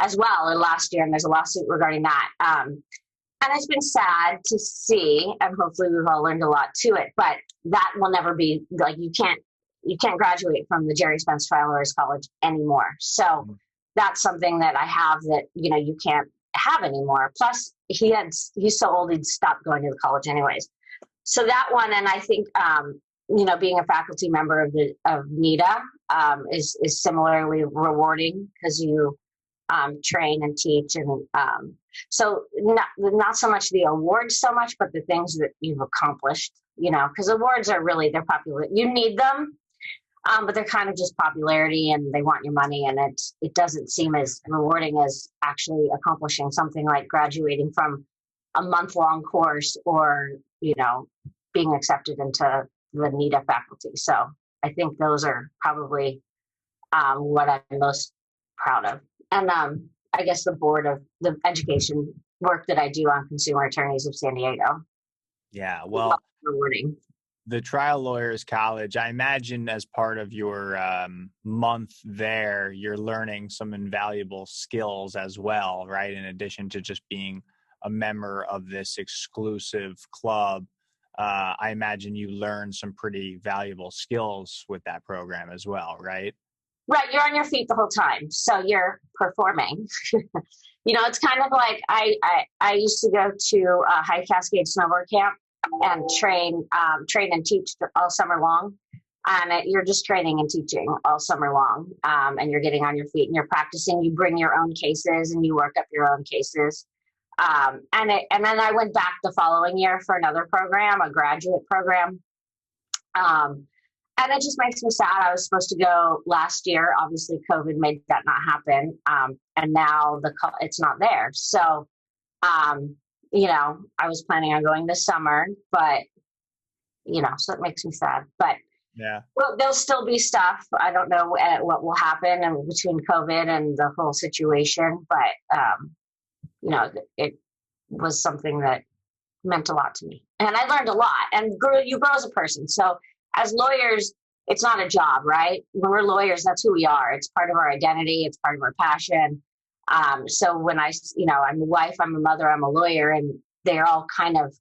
as well, or last year, and there's a lawsuit regarding that. And it's been sad to see, and hopefully we've all learned a lot to it, but that will never be, like, you can't graduate from the Jerry Spence Trial Lawyers College anymore. So that's something that I have that, you can't have anymore. Plus he's so old, he'd stopped going to the college anyways. So that one, and I think, being a faculty member of NIDA is similarly rewarding, because you train and teach, and so not so much the awards so much, but the things that you've accomplished. Because awards are really, they're popular. You need them, but they're kind of just popularity, and they want your money, and it doesn't seem as rewarding as actually accomplishing something like graduating from a month-long course, or being accepted into the NIDA faculty. So I think those are probably what I'm most proud of. And I guess the board of the education work that I do on Consumer Attorneys of San Diego. Yeah, well, rewarding. The Trial Lawyers College, I imagine as part of your month there, you're learning some invaluable skills as well, right? In addition to just being a member of this exclusive club. I imagine you learn some pretty valuable skills with that program as well, right? Right. You're on your feet the whole time. So you're performing. It's kind of like I used to go to a High Cascade snowboard camp and train and teach all summer long. And you're just training and teaching all summer long. And you're getting on your feet and you're practicing. You bring your own cases and you work up your own cases. And then I went back the following year for another program, a graduate program. And it just makes me sad. I was supposed to go last year. Obviously, COVID made that not happen. And now it's not there. So, I was planning on going this summer, but, so it makes me sad. But yeah, well, there'll still be stuff. I don't know what will happen between COVID and the whole situation. But, it was something that meant a lot to me. And I learned a lot and you grow as a person. So as lawyers, it's not a job, right? When we're lawyers, that's who we are. It's part of our identity. It's part of our passion. So when I'm a wife, I'm a mother, I'm a lawyer, and they're all kind of,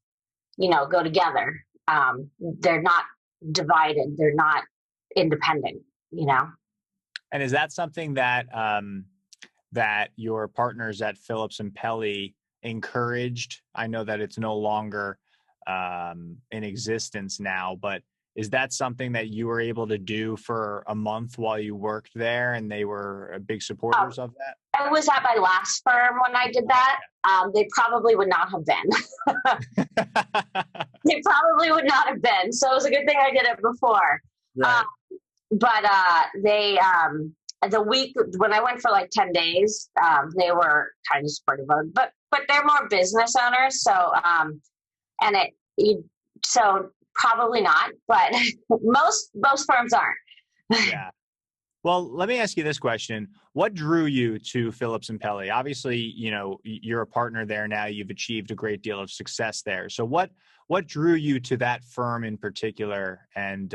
go together. They're not divided. They're not independent, And is that something that that your partners at Phillips and Pelley encouraged? I know that it's no longer in existence now, but is that something that you were able to do for a month while you worked there, and they were big supporters of that? I was at my last firm when I did that. They probably would not have been. They probably would not have been. So it was a good thing I did it before. Right. They the week when I went for like 10 days, they were kind of supportive of it, but they're more business owners. So, so probably not, but most firms aren't. Yeah. Well, let me ask you this question. What drew you to Phillips and Pelly? Obviously, you know, you're a partner there now. You've achieved a great deal of success there. So what drew you to that firm in particular? And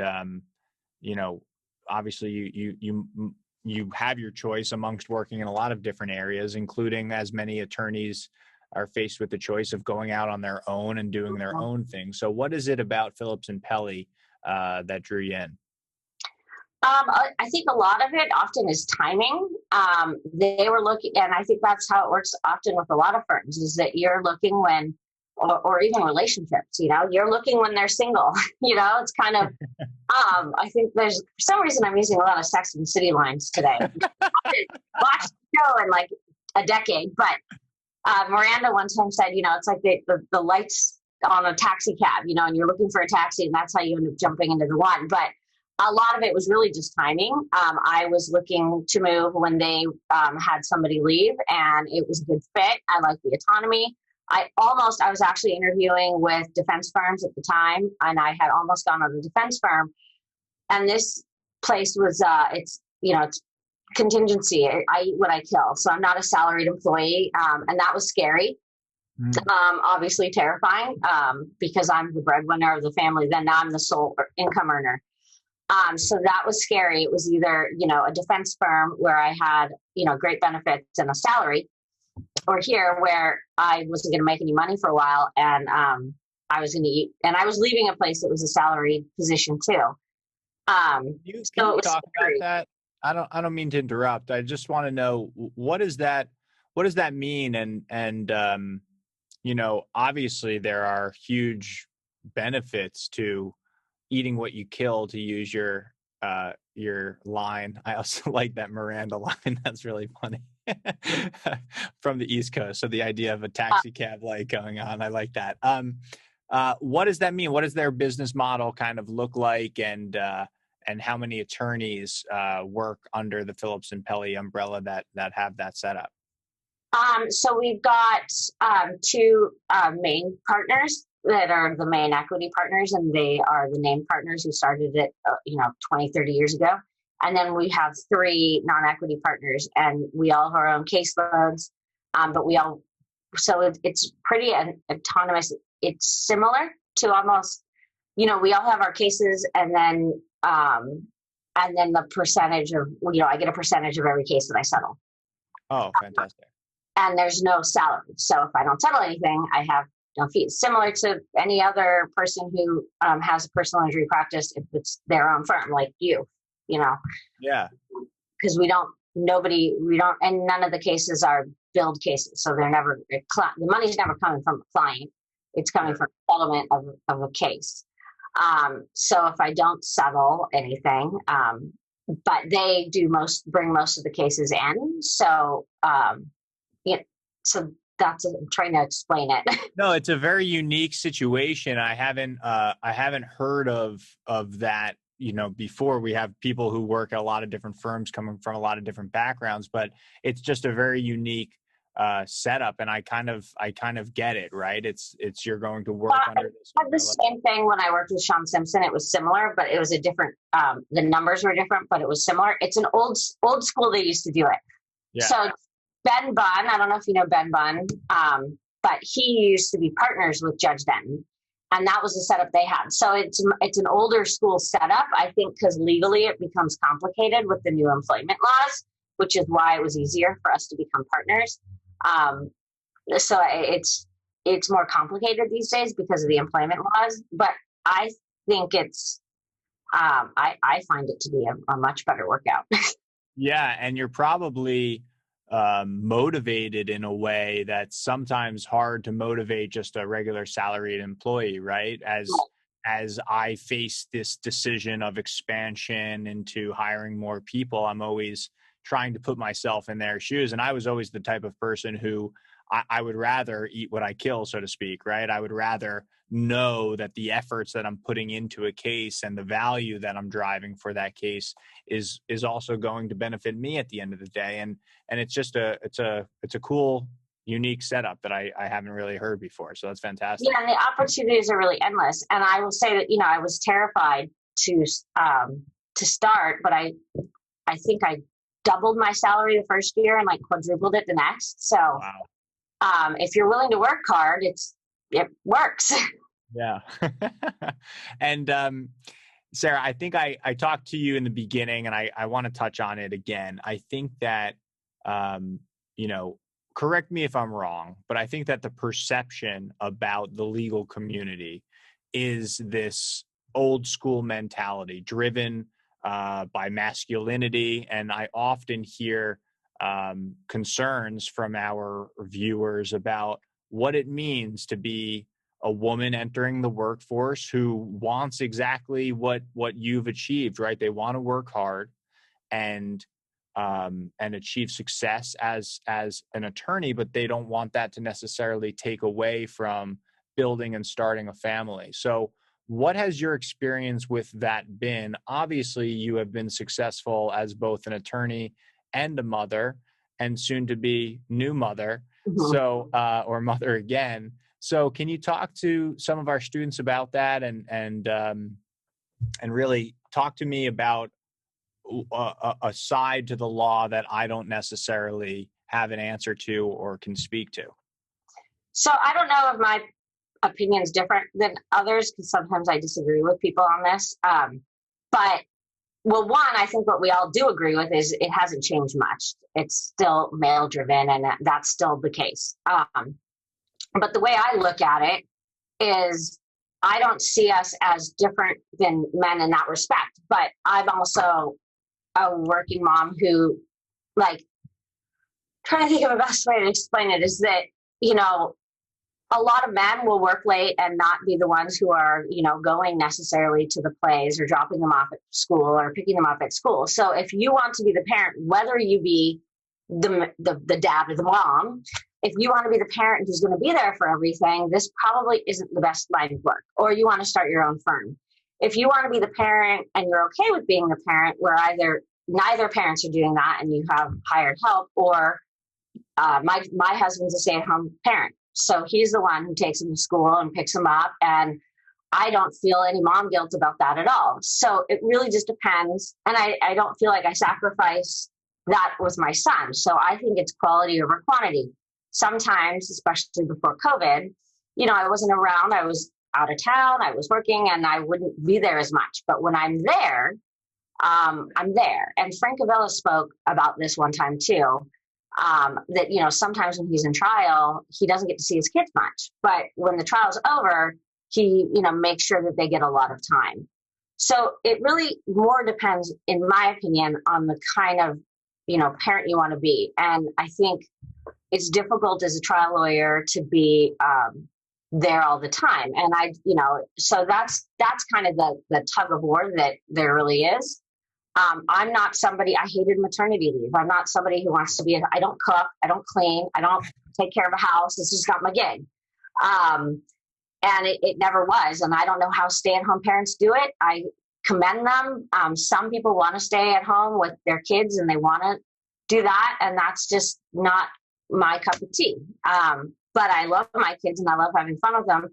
you know, obviously you have your choice amongst working in a lot of different areas, including as many attorneys are faced with the choice of going out on their own and doing their own thing. So what is it about Phillips and Pelly that drew you in? I think a lot of it often is timing. They were looking, and I think that's how it works often with a lot of firms, is that you're looking when, or even relationships, you know, you're looking when they're single. You know, it's kind of, I think there's, for some reason, I'm using a lot of Sex and the City lines today. Watch the show in like a decade. But Miranda one time said, you know, it's like the lights on a taxi cab, you know, and you're looking for a taxi, and that's how you end up jumping into the one. But a lot of it was really just timing. I was looking to move when they had somebody leave, and it was a good fit. I liked the autonomy. I was actually interviewing with defense firms at the time, and I had almost gone on a defense firm. And this place was, it's, you know, it's contingency. I eat what I kill. So I'm not a salaried employee. And that was scary. Obviously terrifying, because I'm the breadwinner of the family. Then now I'm the sole income earner. So that was scary. It was either, you know, a defense firm where I had, you know, great benefits and a salary, or here where I wasn't going to make any money for a while, and I was going to eat, and I was leaving a place that was a salaried position too. Can you So it was talk about scary. that? I don't mean to interrupt. I just want to know, what does that mean? And you know, obviously there are huge benefits to eating what you kill, to use your line. I also like that Miranda line. That's really funny. From the East Coast. So the idea of a taxi cab light going on, I like that. What does that mean? What does their business model kind of look like? And how many attorneys work under the Phillips and Pelly umbrella that have that setup? So we've got two main partners that are the main equity partners, and they are the named partners who started it, you know, 20, 30 years ago. And then we have three non-equity partners, and we all have our own caseloads, but it's pretty autonomous. It's similar to almost, you know, we all have our cases, and then the percentage of, you know, I get a percentage of every case that I settle. Oh, fantastic. And there's no salary. So if I don't settle anything, I have no fees. Similar to any other person who has a personal injury practice, if it's their own firm, like you know. Yeah. Because and none of the cases are billed cases. So they're never, the money's never coming from a client. It's coming from a settlement of a case. So if I don't settle anything, but they bring most of the cases in. So, yeah, so I'm trying to explain it. No, it's a very unique situation. I haven't heard of that, you know, before. We have people who work at a lot of different firms coming from a lot of different backgrounds, but it's just a very unique setup. And I kind of get it, right? It's you're going to work under this. I had the same thing when I worked with Sean Simpson. It was similar, but it was a different, the numbers were different, but it was similar. It's an old school. They used to do it. Yeah. So Ben Bunn, I don't know if you know Ben Bunn, but he used to be partners with Judge Denton, and that was the setup they had. So it's an older school setup, I think, because legally it becomes complicated with the new employment laws, which is why it was easier for us to become partners. So it's more complicated these days because of the employment laws, but I think I find it to be a much better workout. Yeah, and you're probably motivated in a way that's sometimes hard to motivate just a regular salaried employee, right? As I face this decision of expansion into hiring more people, I'm always trying to put myself in their shoes. And I was always the type of person who I would rather eat what I kill, so to speak, right? I would rather know that the efforts that I'm putting into a case and the value that I'm driving for that case is also going to benefit me at the end of the day. And it's just it's a cool, unique setup that I haven't really heard before. So that's fantastic. Yeah, and the opportunities are really endless. And I will say that, you know, I was terrified to start, but I think I doubled my salary the first year and like quadrupled it the next. So Wow. if you're willing to work hard, it works. Yeah. And Sarah, I think I talked to you in the beginning, and I want to touch on it again. I think that, you know, correct me if I'm wrong, but I think that the perception about the legal community is this old school mentality driven by masculinity. And I often hear concerns from our viewers about what it means to be a woman entering the workforce who wants exactly what you've achieved, right? They want to work hard and achieve success as an attorney, but they don't want that to necessarily take away from building and starting a family. So what has your experience with that been? Obviously, you have been successful as both an attorney and a mother, and soon to be new mother. Mhm. So, or mother again. So, can you talk to some of our students about that, and really talk to me about a side to the law that I don't necessarily have an answer to or can speak to? So I don't know if my opinion's different than others because sometimes I disagree with people on this. But well, one, I think what we all do agree with is it hasn't changed much. It's still male driven, and that's still the case. But the way I look at it is I don't see us as different than men in that respect. But I'm also a working mom who, like, trying to think of the best way to explain it is that, you know, a lot of men will work late and not be the ones who are, you know, going necessarily to the plays or dropping them off at school or picking them up at school. So if you want to be the parent, whether you be the dad or the mom, if you want to be the parent who's going to be there for everything, this probably isn't the best line of work. Or you want to start your own firm. If you want to be the parent and you're okay with being the parent, where neither parents are doing that and you have hired help, or my husband's a stay-at-home parent. So he's the one who takes them to school and picks them up. And I don't feel any mom guilt about that at all. So it really just depends. And I don't feel like I sacrifice that with my son. So I think it's quality over quantity. Sometimes, especially before COVID, you know, I wasn't around. I was out of town. I was working and I wouldn't be there as much. But when I'm there, I'm there. And Frank Avila spoke about this one time too. That, you know, sometimes when he's in trial, he doesn't get to see his kids much. But when the trial's over, he, you know, makes sure that they get a lot of time. So it really more depends, in my opinion, on the kind of, you know, parent you want to be. And I think it's difficult as a trial lawyer to be there all the time. And you know, so that's kind of the tug of war that there really is. I'm not somebody, I hated maternity leave. I'm not somebody who wants to be, I don't cook, I don't clean, I don't take care of a house. It's just not my gig. And it never was. And I don't know how stay-at-home parents do it. I commend them. Some people want to stay at home with their kids and they want to do that. And that's just not my cup of tea. But I love my kids and I love having fun with them,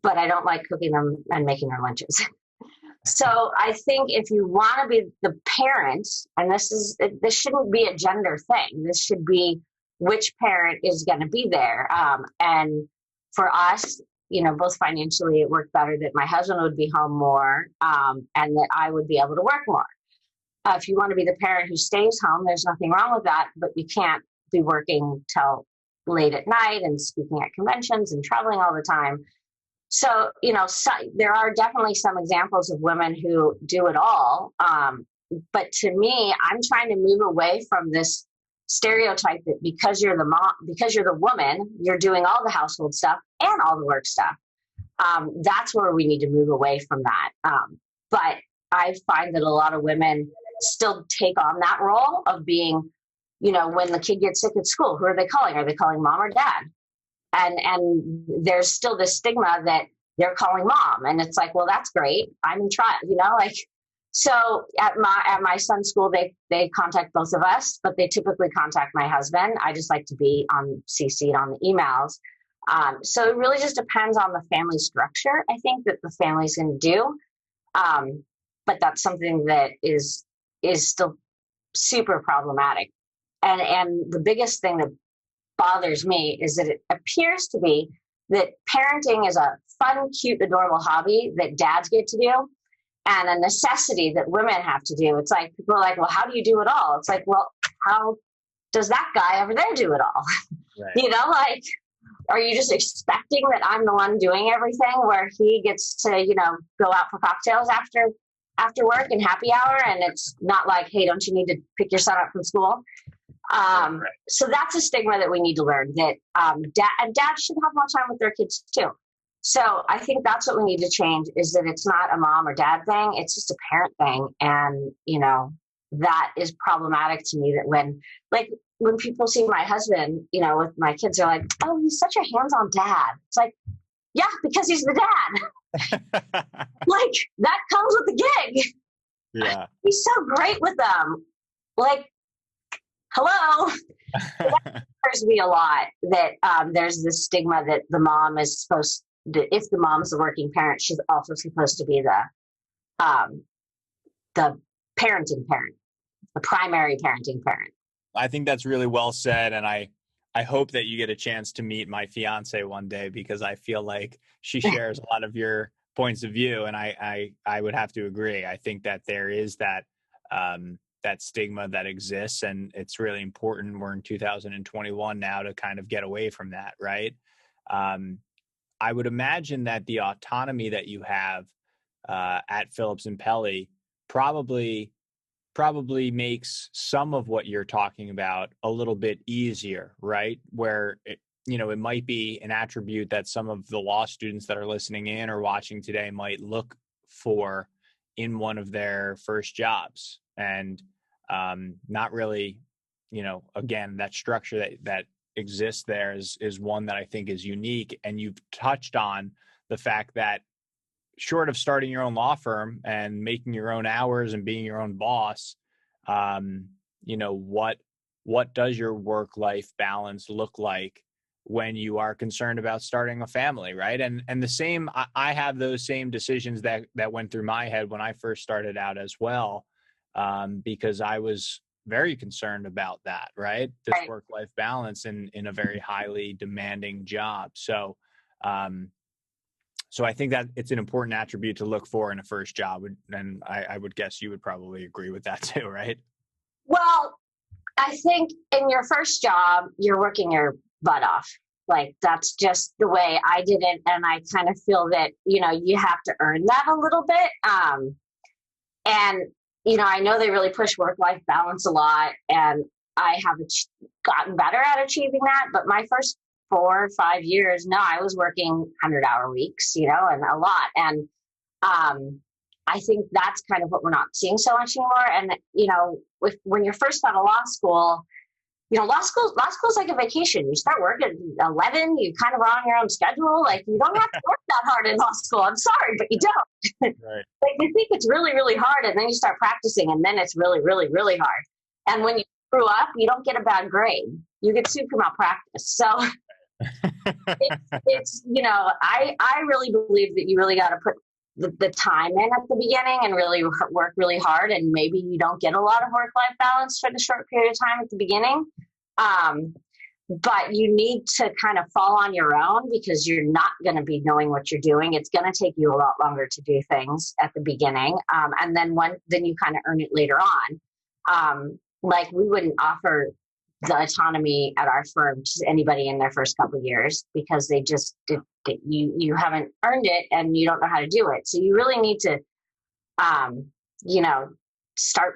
but I don't like cooking them and making their lunches. So I think if you want to be the parent, and this shouldn't be a gender thing. This should be which parent is going to be there. And for us, you know, both financially, it worked better that my husband would be home more, and that I would be able to work more. If you want to be the parent who stays home, there's nothing wrong with that, but you can't be working till late at night and speaking at conventions and traveling all the time. So, you know, there are definitely some examples of women who do it all. But to me, I'm trying to move away from this stereotype that because you're the mom, because you're the woman, you're doing all the household stuff and all the work stuff. That's where we need to move away from that. But I find that a lot of women still take on that role of being, you know, when the kid gets sick at school, who are they calling? Are they calling mom or dad? And there's still this stigma that they're calling mom. And it's like, well, that's great. I'm in trial, you know, like, so at my son's school, they contact both of us, but they typically contact my husband. I just like to be on CC'd on the emails. So it really just depends on the family structure, I think, that the family's going to do. But that's something that is still super problematic. And the biggest thing that bothers me is that it appears to be that parenting is a fun, cute, adorable hobby that dads get to do and a necessity that women have to do. It's like people are like, well, how do you do it all? It's like, well, how does that guy over there do it all? Right. You know, like, are you just expecting that I'm the one doing everything where he gets to, you know, go out for cocktails after work and happy hour? And it's not like, hey, don't you need to pick your son up from school? Right. So that's a stigma that we need to learn, that dads should have more time with their kids too. So I think that's what we need to change, is that it's not a mom or dad thing. It's just a parent thing. And, you know, that is problematic to me, that when people see my husband, you know, with my kids, they're like, oh, he's such a hands-on dad. It's like, yeah, because he's the dad. Like, that comes with the gig. Yeah. He's so great with them. Like, hello. That scares me a lot, that there's this stigma that the mom is supposed to, if the mom's the working parent, she's also supposed to be the parenting parent, the primary parenting parent. I think that's really well said. And I hope that you get a chance to meet my fiance one day, because I feel like she shares a lot of your points of view. And I would have to agree. I think that there is that stigma that exists, and it's really important. We're in 2021 now to kind of get away from that. Right. I would imagine that the autonomy that you have at Phillips and Pelly probably makes some of what you're talking about a little bit easier, right? Where it might be an attribute that some of the law students that are listening in or watching today might look for in one of their first jobs, and not really, again, that structure that exists there is one that I think is unique. And you've touched on the fact that, short of starting your own law firm and making your own hours and being your own boss, what does your work-life balance look like when you are concerned about starting a family, right? And the same, I have those same decisions that went through my head when I first started out as well, because I was very concerned about that, right? This Right. work-life balance in a very highly demanding job. So I think that it's an important attribute to look for in a first job. And I would guess you would probably agree with that too, right? Well, I think in your first job, you're working your butt off. Like, that's just the way I did it. And I kind of feel that, you have to earn that a little bit. And, I know they really push work-life balance a lot, and I have gotten better at achieving that. But my first 4 or 5 years, no, I was working 100-hour weeks, and a lot. And I think that's kind of what we're not seeing so much anymore. And, when you're first out of law school, law school is like a vacation. You start work at 11, you kind of are on your own schedule. Like, you don't have to work that hard in law school. I'm sorry, but you don't. Right. Like, you think it's really, really hard, and then you start practicing, and then it's really, really, really hard. And when you screw up, you don't get a bad grade. You get sued for malpractice. So it's I really believe that you really got to put the time in at the beginning and really work really hard. And maybe you don't get a lot of work-life balance for the short period of time at the beginning. But you need to kind of fall on your own, because you're not going to be knowing what you're doing. It's going to take you a lot longer to do things at the beginning. And then you kind of earn it later on. Like, we wouldn't offer the autonomy at our firm to anybody in their first couple of years, because they just you haven't earned it and you don't know how to do it. So you really need to, start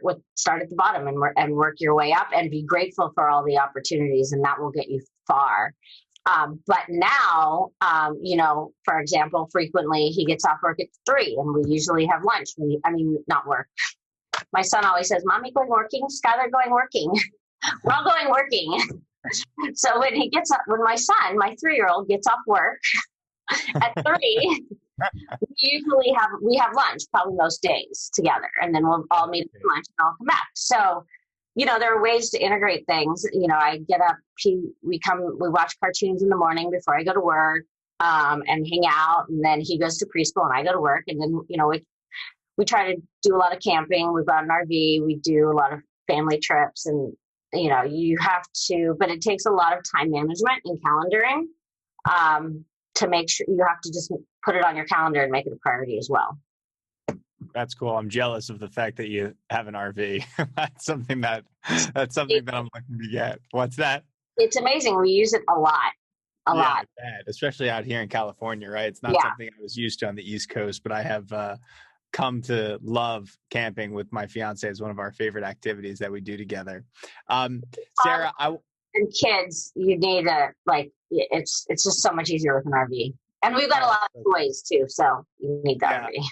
at the bottom and work your way up, and be grateful for all the opportunities, and that will get you far. But now, for example, frequently he gets off work at 3, and we usually have lunch. Not work. My son always says, "Mommy going working, Skylar going working." We're all going working. So when my son, my 3-year-old, gets off work at 3, we have lunch probably most days together, and then we'll all meet at lunch and I'll come back. So, there are ways to integrate things. I get up, we watch cartoons in the morning before I go to work, and hang out, and then he goes to preschool and I go to work, and then, we try to do a lot of camping. We've got an RV. We do a lot of family trips, and you have to, but it takes a lot of time management and calendaring, to make sure. You have to just put it on your calendar and make it a priority as well. That's cool. I'm jealous of the fact that you have an RV. That's something that I'm looking to get. What's that? It's amazing. We use it a lot. A lot. Bad, especially out here in California, right? It's not Yeah. something I was used to on the East Coast, but I have come to love camping with my fiance. It's one of our favorite activities that we do together. Sarah, and kids, you need it's just so much easier with an RV. And we've got a lot of toys too, so you need the RV.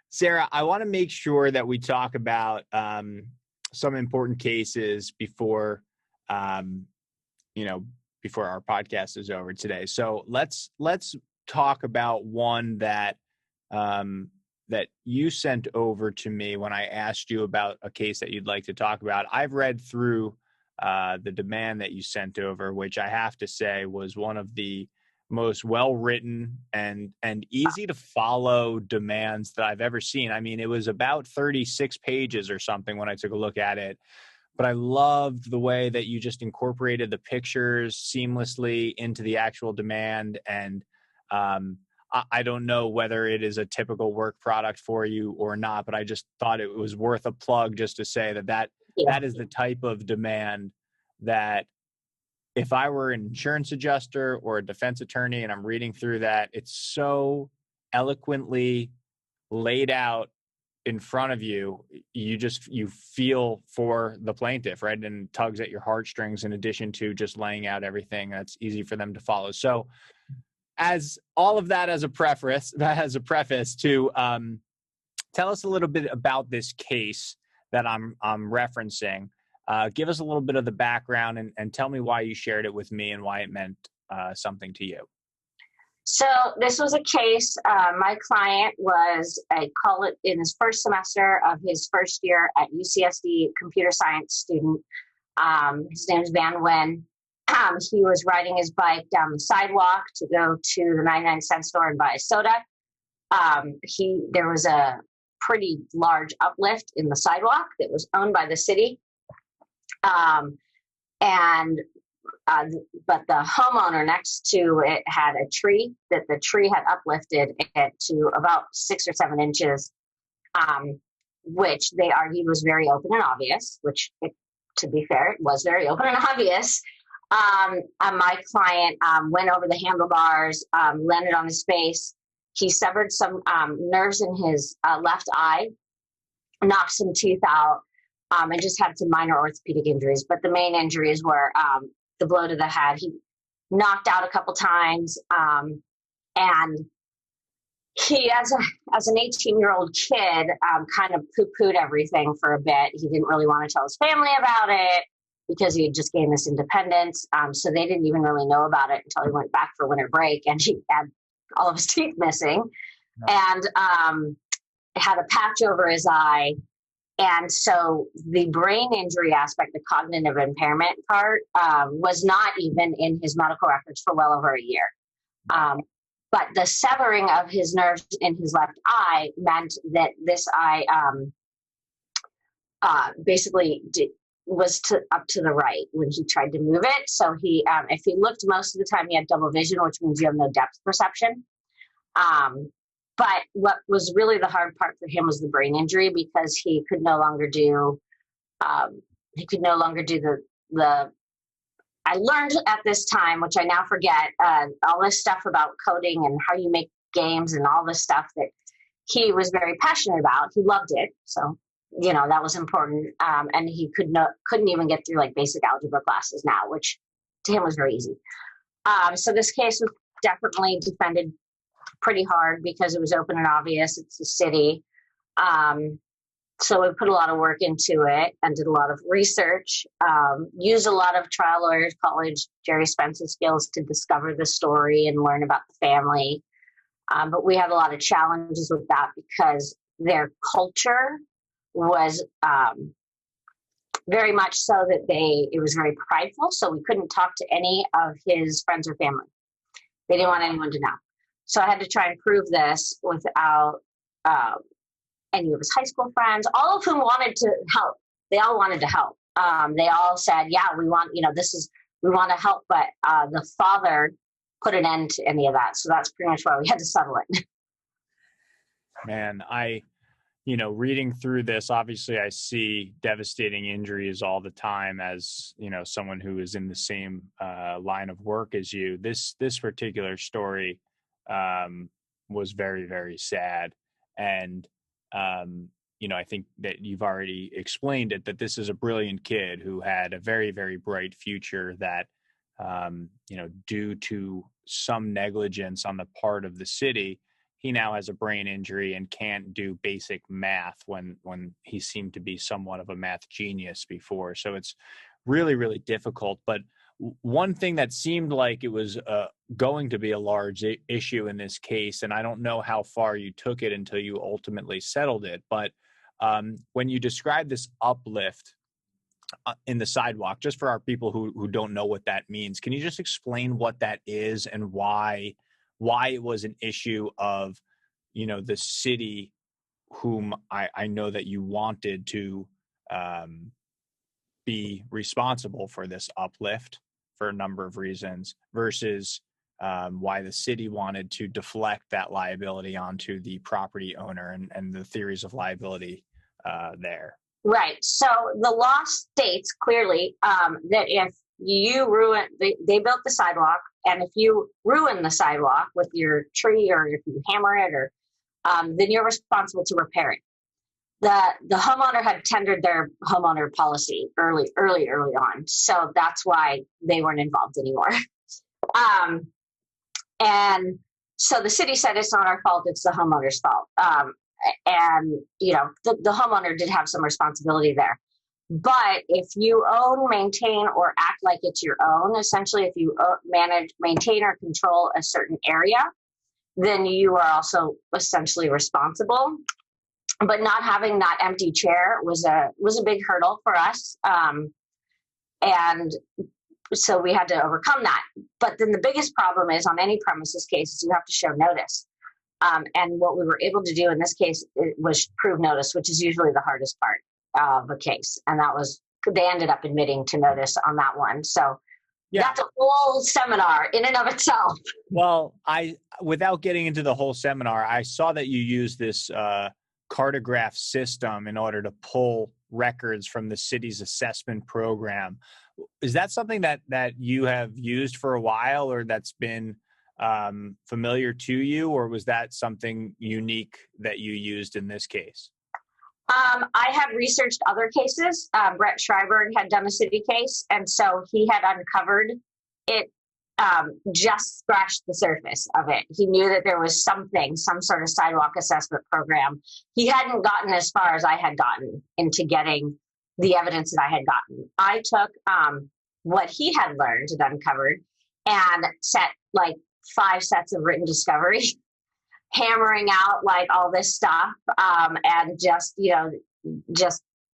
Sarah, I want to make sure that we talk about some important cases before before our podcast is over today. So let's talk about one that that you sent over to me when I asked you about a case that you'd like to talk about. I've read through the demand that you sent over, which I have to say was one of the most well-written and easy to follow demands that I've ever seen. I mean, it was about 36 pages or something when I took a look at it, but I loved the way that you just incorporated the pictures seamlessly into the actual demand. And I don't know whether it is a typical work product for you or not, but I just thought it was worth a plug just to say that is the type of demand that if I were an insurance adjuster or a defense attorney and I'm reading through that, it's so eloquently laid out in front of you. You feel for the plaintiff, right? And tugs at your heartstrings in addition to just laying out everything that's easy for them to follow. So as all of that as a preface to tell us a little bit about this case that I'm referencing. Give us a little bit of the background and tell me why you shared it with me and why it meant something to you. So this was a case. My client was in his first semester of his first year at UCSD computer science student. His name is Van Wen. He was riding his bike down the sidewalk to go to the 99-cent store and buy a soda. There was a pretty large uplift in the sidewalk that was owned by the city. But the homeowner next to it had a tree that the tree had uplifted it to about 6 or 7 inches, which they argued was very open and obvious, to be fair, it was very open and obvious. My client went over the handlebars, landed on his face. He severed some nerves in his left eye, knocked some teeth out, and just had some minor orthopedic injuries. But the main injuries were the blow to the head. He knocked out a couple times, and he, as an 18-year-old kid, kind of poo-pooed everything for a bit. He didn't really want to tell his family about it because he had just gained this independence. So they didn't even really know about it until he went back for winter break, and he had all of his teeth missing, and had a patch over his eye. And so the brain injury aspect, the cognitive impairment part, was not even in his medical records for well over a year. But the severing of his nerves in his left eye meant that this eye was up to the right when he tried to move it. So if he looked most of the time, he had double vision, which means you have no depth perception. But what was really the hard part for him was the brain injury, because he could no longer do the I learned at this time, which I now forget, all this stuff about coding and how you make games and all this stuff that he was very passionate about. He loved it. So, that was important. And he couldn't even get through like basic algebra classes now, which to him was very easy. So this case was definitely defended pretty hard because it was open and obvious. It's the city. So we put a lot of work into it and did a lot of research, used a lot of trial lawyers, college, Jerry Spencer skills to discover the story and learn about the family. But we had a lot of challenges with that because their culture was very much so that it was very prideful. So we couldn't talk to any of his friends or family. They didn't want anyone to know. So I had to try and prove this without any of his high school friends, all of whom wanted to help. They all wanted to help. They all said, yeah, we want, we want to help. But the father put an end to any of that. So that's pretty much why we had to settle it. Man, reading through this, obviously I see devastating injuries all the time as, someone who is in the same line of work as you. This particular story was very, very sad. And, I think that you've already explained it, that this is a brilliant kid who had a very, very bright future that, due to some negligence on the part of the city, he now has a brain injury and can't do basic math when he seemed to be somewhat of a math genius before. So it's really, really difficult. But one thing that seemed like it was going to be a large issue in this case, and I don't know how far you took it until you ultimately settled it, but when you describe this uplift in the sidewalk, just for our people who don't know what that means, can you just explain what that is and why it was an issue of, the city, whom I know that you wanted to be responsible for this uplift for a number of reasons, versus why the city wanted to deflect that liability onto the property owner and the theories of liability there. Right. So the law states clearly that if you they built the sidewalk, and if you ruin the sidewalk with your tree or if you hammer it, or then you're responsible to repair it. The homeowner had tendered their homeowner policy early on, so that's why they weren't involved anymore. And so the city said it's not our fault; it's the homeowner's fault. And the homeowner did have some responsibility there. But if you own, maintain, or act like it's your own, essentially, if you manage, maintain, or control a certain area, then you are also essentially responsible. But not having that empty chair was a big hurdle for us, and so we had to overcome that. But then the biggest problem is, on any premises cases, you have to show notice. And what we were able to do in this case was prove notice, which is usually the hardest part of a case. And they ended up admitting to notice on that one. So that's a whole seminar in and of itself. Well, without getting into the whole seminar, I saw that you use this cartograph system in order to pull records from the city's assessment program. Is that something that you have used for a while, or that's been familiar to you, or was that something unique that you used in this case? I have researched other cases. Brett Schreiber had done a city case, and so he had uncovered it, just scratched the surface of it. He knew that there was some sort of sidewalk assessment program. He hadn't gotten as far as I had gotten into getting the evidence that I had gotten. I took what he had learned and uncovered and set like 5 sets of written discovery, hammering out like all this stuff, and just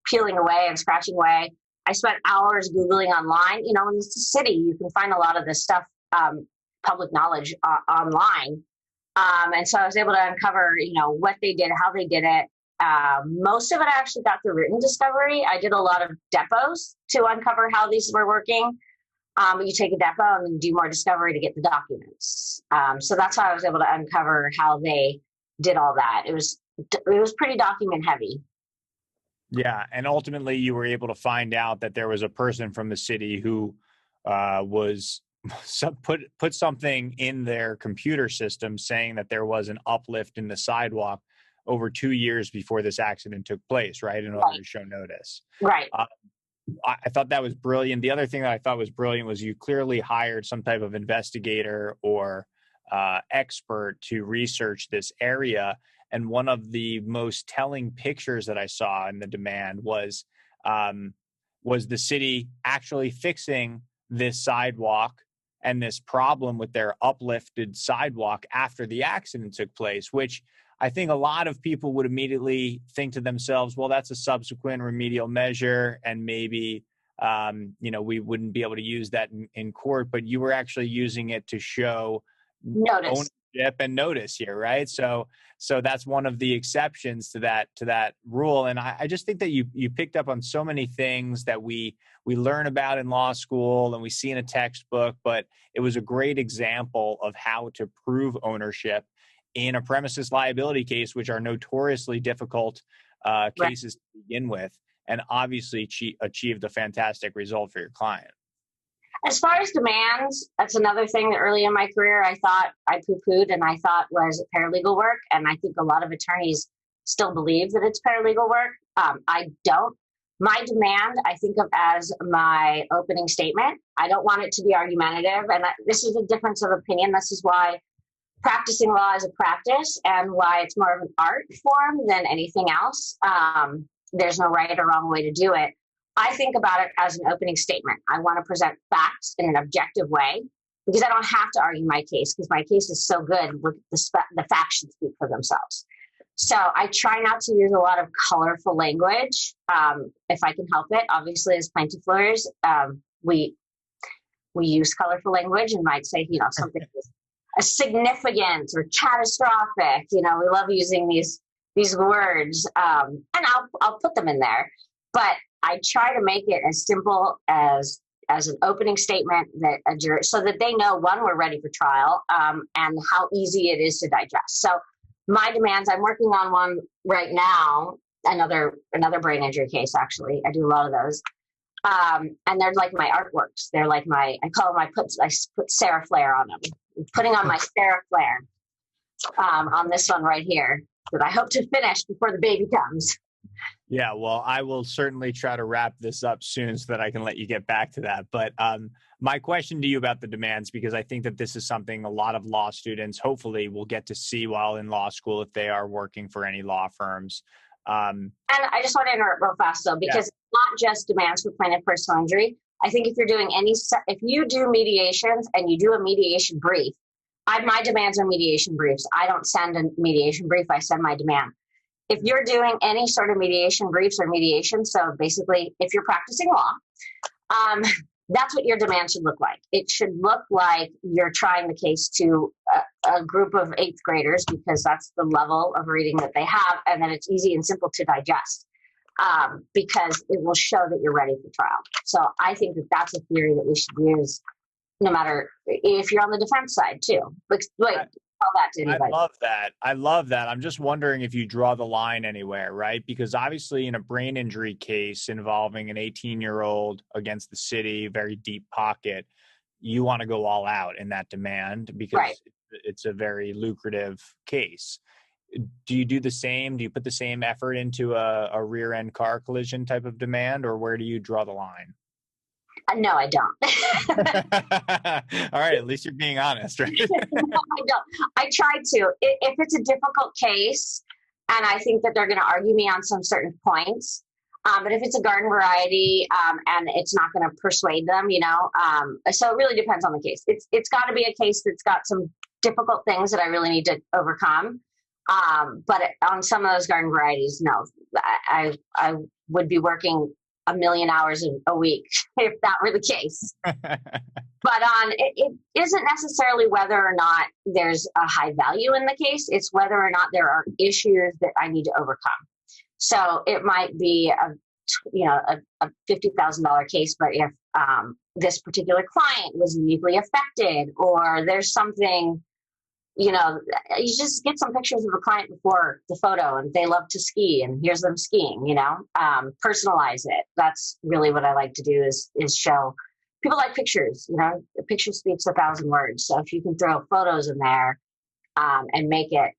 peeling away and scratching away. I spent hours Googling online. In the city, you can find a lot of this stuff, public knowledge online. And so I was able to uncover, what they did, how they did it. Most of it I actually got through written discovery. I did a lot of depots to uncover how these were working. You take a depot and then do more discovery to get the documents. So that's how I was able to uncover how they did all that. It was pretty document heavy. Yeah, and ultimately you were able to find out that there was a person from the city who was put something in their computer system saying that there was an uplift in the sidewalk over 2 years before this accident took place, right? In order to show notice. Right. I thought that was brilliant. The other thing that I thought was brilliant was you clearly hired some type of investigator or expert to research this area. And one of the most telling pictures that I saw in the demand was the city actually fixing this sidewalk and this problem with their uplifted sidewalk after the accident took place, which I think a lot of people would immediately think to themselves, well, that's a subsequent remedial measure, and maybe, we wouldn't be able to use that in court, but you were actually using it to show notice. and notice here, right? So that's one of the exceptions to that rule. And I just think that you picked up on so many things that we learn about in law school and we see in a textbook, but it was a great example of how to prove ownership in a premises liability case, which are notoriously difficult cases to begin with, and obviously achieved a fantastic result for your client. As far as demands, that's another thing that early in my career I thought I poo-pooed and I thought was paralegal work. And I think a lot of attorneys still believe that it's paralegal work. I don't. My demand, I think of as my opening statement. I don't want it to be argumentative. And this is a difference of opinion. This is why practicing law is a practice and why it's more of an art form than anything else. There's no right or wrong way to do it. I think about it as an opening statement. I want to present facts in an objective way because I don't have to argue my case because my case is so good. The facts should speak for themselves. So I try not to use a lot of colorful language if I can help it. Obviously, as plaintiff lawyers, we use colorful language and might say, something is significant or catastrophic. We love using these words, and I'll put them in there. But I try to make it as simple as an opening statement that a jury, so that they know, one, we're ready for trial, and how easy it is to digest. So my demands, I'm working on one right now, another brain injury case, actually. I do a lot of those. And they're like my artworks. They're like I put Sarah Flair on them. I'm putting on my Sarah Flair on this one right here that I hope to finish before the baby comes. Yeah, well, I will certainly try to wrap this up soon so that I can let you get back to that. But my question to you about the demands, because I think that this is something a lot of law students hopefully will get to see while in law school if they are working for any law firms. And I just want to interrupt real fast, though, because it's not just demands for plaintiff personal injury. I think if you're doing if you do mediations and you do a mediation brief, my demands are mediation briefs. I don't send a mediation brief. I send my demand. If you're doing any sort of mediation briefs or mediation, so basically if you're practicing law, that's what your demand should look like. It should look like you're trying the case to a group of eighth graders because that's the level of reading that they have, and then it's easy and simple to digest because it will show that you're ready for trial. So I think that that's a theory that we should use no matter if you're on the defense side too. That to anybody. I love that. I'm just wondering if you draw the line anywhere, right? Because obviously in a brain injury case involving an 18-year-old against the city, very deep pocket, you want to go all out in that demand because it's a very lucrative case. Do you do the same? Do you put the same effort into a rear end car collision type of demand, or where do you draw the line? No, I don't. All right, at least you're being honest, right? No, I don't. I try to. If it's a difficult case, and I think that they're going to argue me on some certain points, but if it's a garden variety and it's not going to persuade them, so it really depends on the case. It's got to be a case that's got some difficult things that I really need to overcome. But on some of those garden varieties, no, I would be working 1 million hours a week if that were the case. But it isn't necessarily whether or not there's a high value in the case. It's whether or not there are issues that I need to overcome. So it might be a $50,000 case, but if this particular client was uniquely affected, or there's something, you just get some pictures of a client before the photo and they love to ski and here's them skiing, personalize it. That's really what I like to do is show people like pictures, a picture speaks 1,000 words. So if you can throw photos in there and make it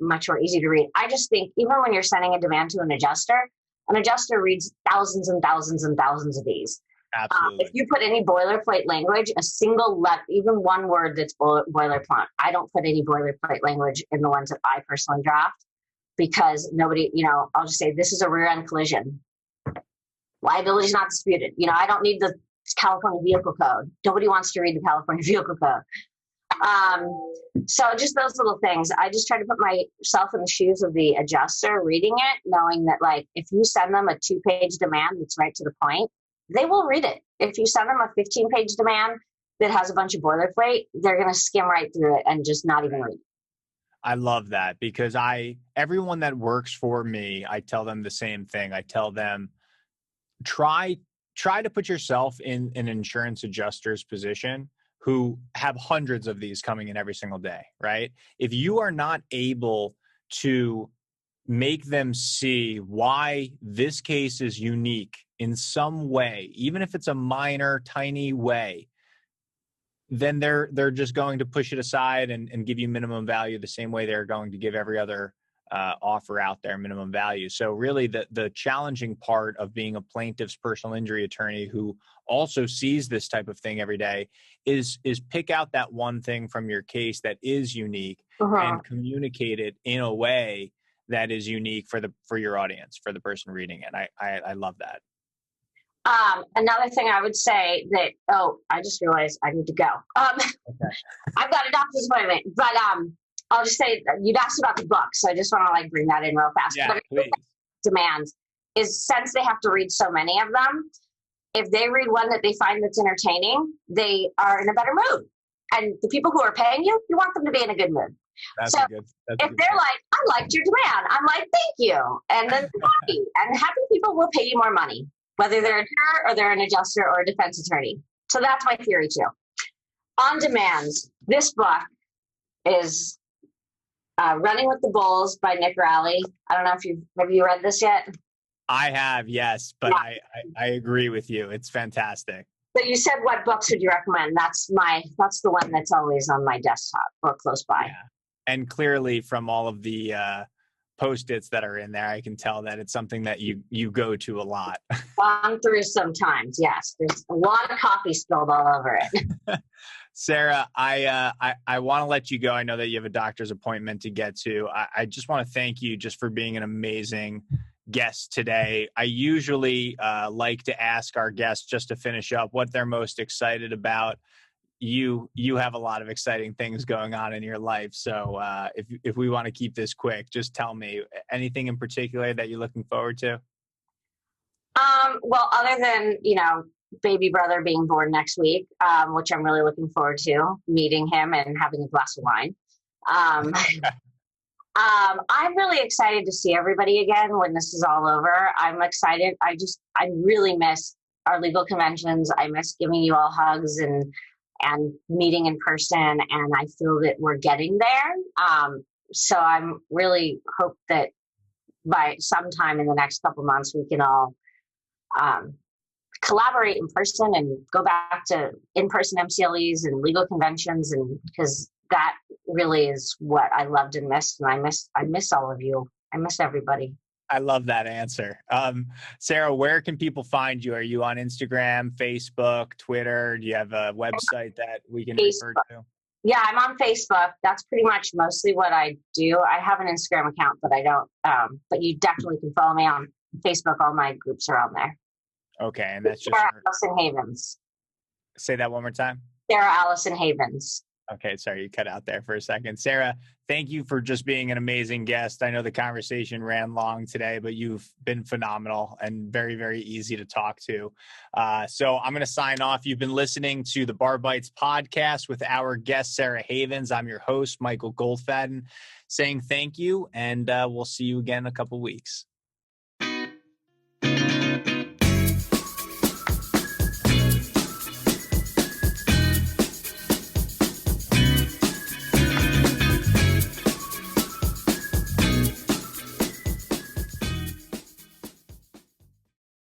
much more easy to read. I just think even when you're sending a demand to an adjuster reads thousands and thousands and thousands of these. Absolutely. If you put any boilerplate language, a single even one word that's boilerplate, I don't put any boilerplate language in the ones that I personally draft because nobody, I'll just say this is a rear end collision. Liability is not disputed. I don't need the California Vehicle Code. Nobody wants to read the California Vehicle Code. So just those little things. I just try to put myself in the shoes of the adjuster reading it, knowing that if you send them a 2-page demand that's right to the point, they will read it. If you send them a 15-page demand, that has a bunch of boilerplate, they're going to skim right through it and just not even read. I love that because everyone that works for me, I tell them the same thing. I tell them, try to put yourself in an insurance adjuster's position who have hundreds of these coming in every single day, right? If you are not able to make them see why this case is unique in some way, even if it's a minor, tiny way, then they're just going to push it aside and give you minimum value the same way they're going to give every other offer out there minimum value. So really the challenging part of being a plaintiff's personal injury attorney who also sees this type of thing every day is pick out that one thing from your case that is unique and communicate it in a way that is unique for your audience, for the person reading it. I love that. Another thing I would say that, I just realized I need to go. Okay. I've got a doctor's appointment, but I'll just say you'd asked about the book, so I just want to bring that in real fast. Yeah, please. Demands is since they have to read so many of them, if they read one that they find that's entertaining, they are in a better mood. And the people who are paying you want them to be in a good mood. If they're like, I liked your demand, I'm like, thank you. And then happy. And happy people will pay you more money, whether they're a juror or they're an adjuster or a defense attorney. So that's my theory too. On demands, this book is Running with the Bulls by Nick Rowley. I don't know if have you read this yet? I have, yes, but yeah. I agree with you. It's fantastic. So you said, what books would you recommend? That's the one that's always on my desktop or close by. Yeah. And clearly from all of the Post-its that are in there, I can tell that it's something that you go to a lot. Gone through sometimes, yes. There's a lot of coffee spilled all over it. Sarah, I want to let you go. I know that you have a doctor's appointment to get to. I just want to thank you just for being an amazing guest today. I usually like to ask our guests, just to finish up, what they're most excited about. You have a lot of exciting things going on in your life. So if we want to keep this quick, just tell me anything in particular that you're looking forward to. Well, other than, baby brother being born next week, which I'm really looking forward to, meeting him and having a glass of wine. I'm really excited to see everybody again when this is all over. I'm excited. I really miss our legal conventions. I miss giving you all hugs and meeting in person. And I feel that we're getting there. So I'm really hope that by sometime in the next couple months, we can all collaborate in person and go back to in-person MCLEs and legal conventions, and because that really is what I loved and missed. And I miss all of you. I miss everybody. I love that answer. Sarah, where can people find you? Are you on Instagram, Facebook, Twitter? Do you have a website that we can refer to? Yeah, I'm on Facebook. That's pretty much mostly what I do. I have an Instagram account, but I don't. But you definitely can follow me on Facebook. All my groups are on there. Okay, and that's just Sarah Allison Havens. Say that one more time. Sarah Allison Havens. Okay, sorry, you cut out there for a second. Sarah, thank you for just being an amazing guest. I know the conversation ran long today, but you've been phenomenal and very, very easy to talk to. So I'm going to sign off. You've been listening to the Bar Bites podcast with our guest, Sarah Havens. I'm your host, Michael Goldfaden, saying thank you, and we'll see you again in a couple weeks.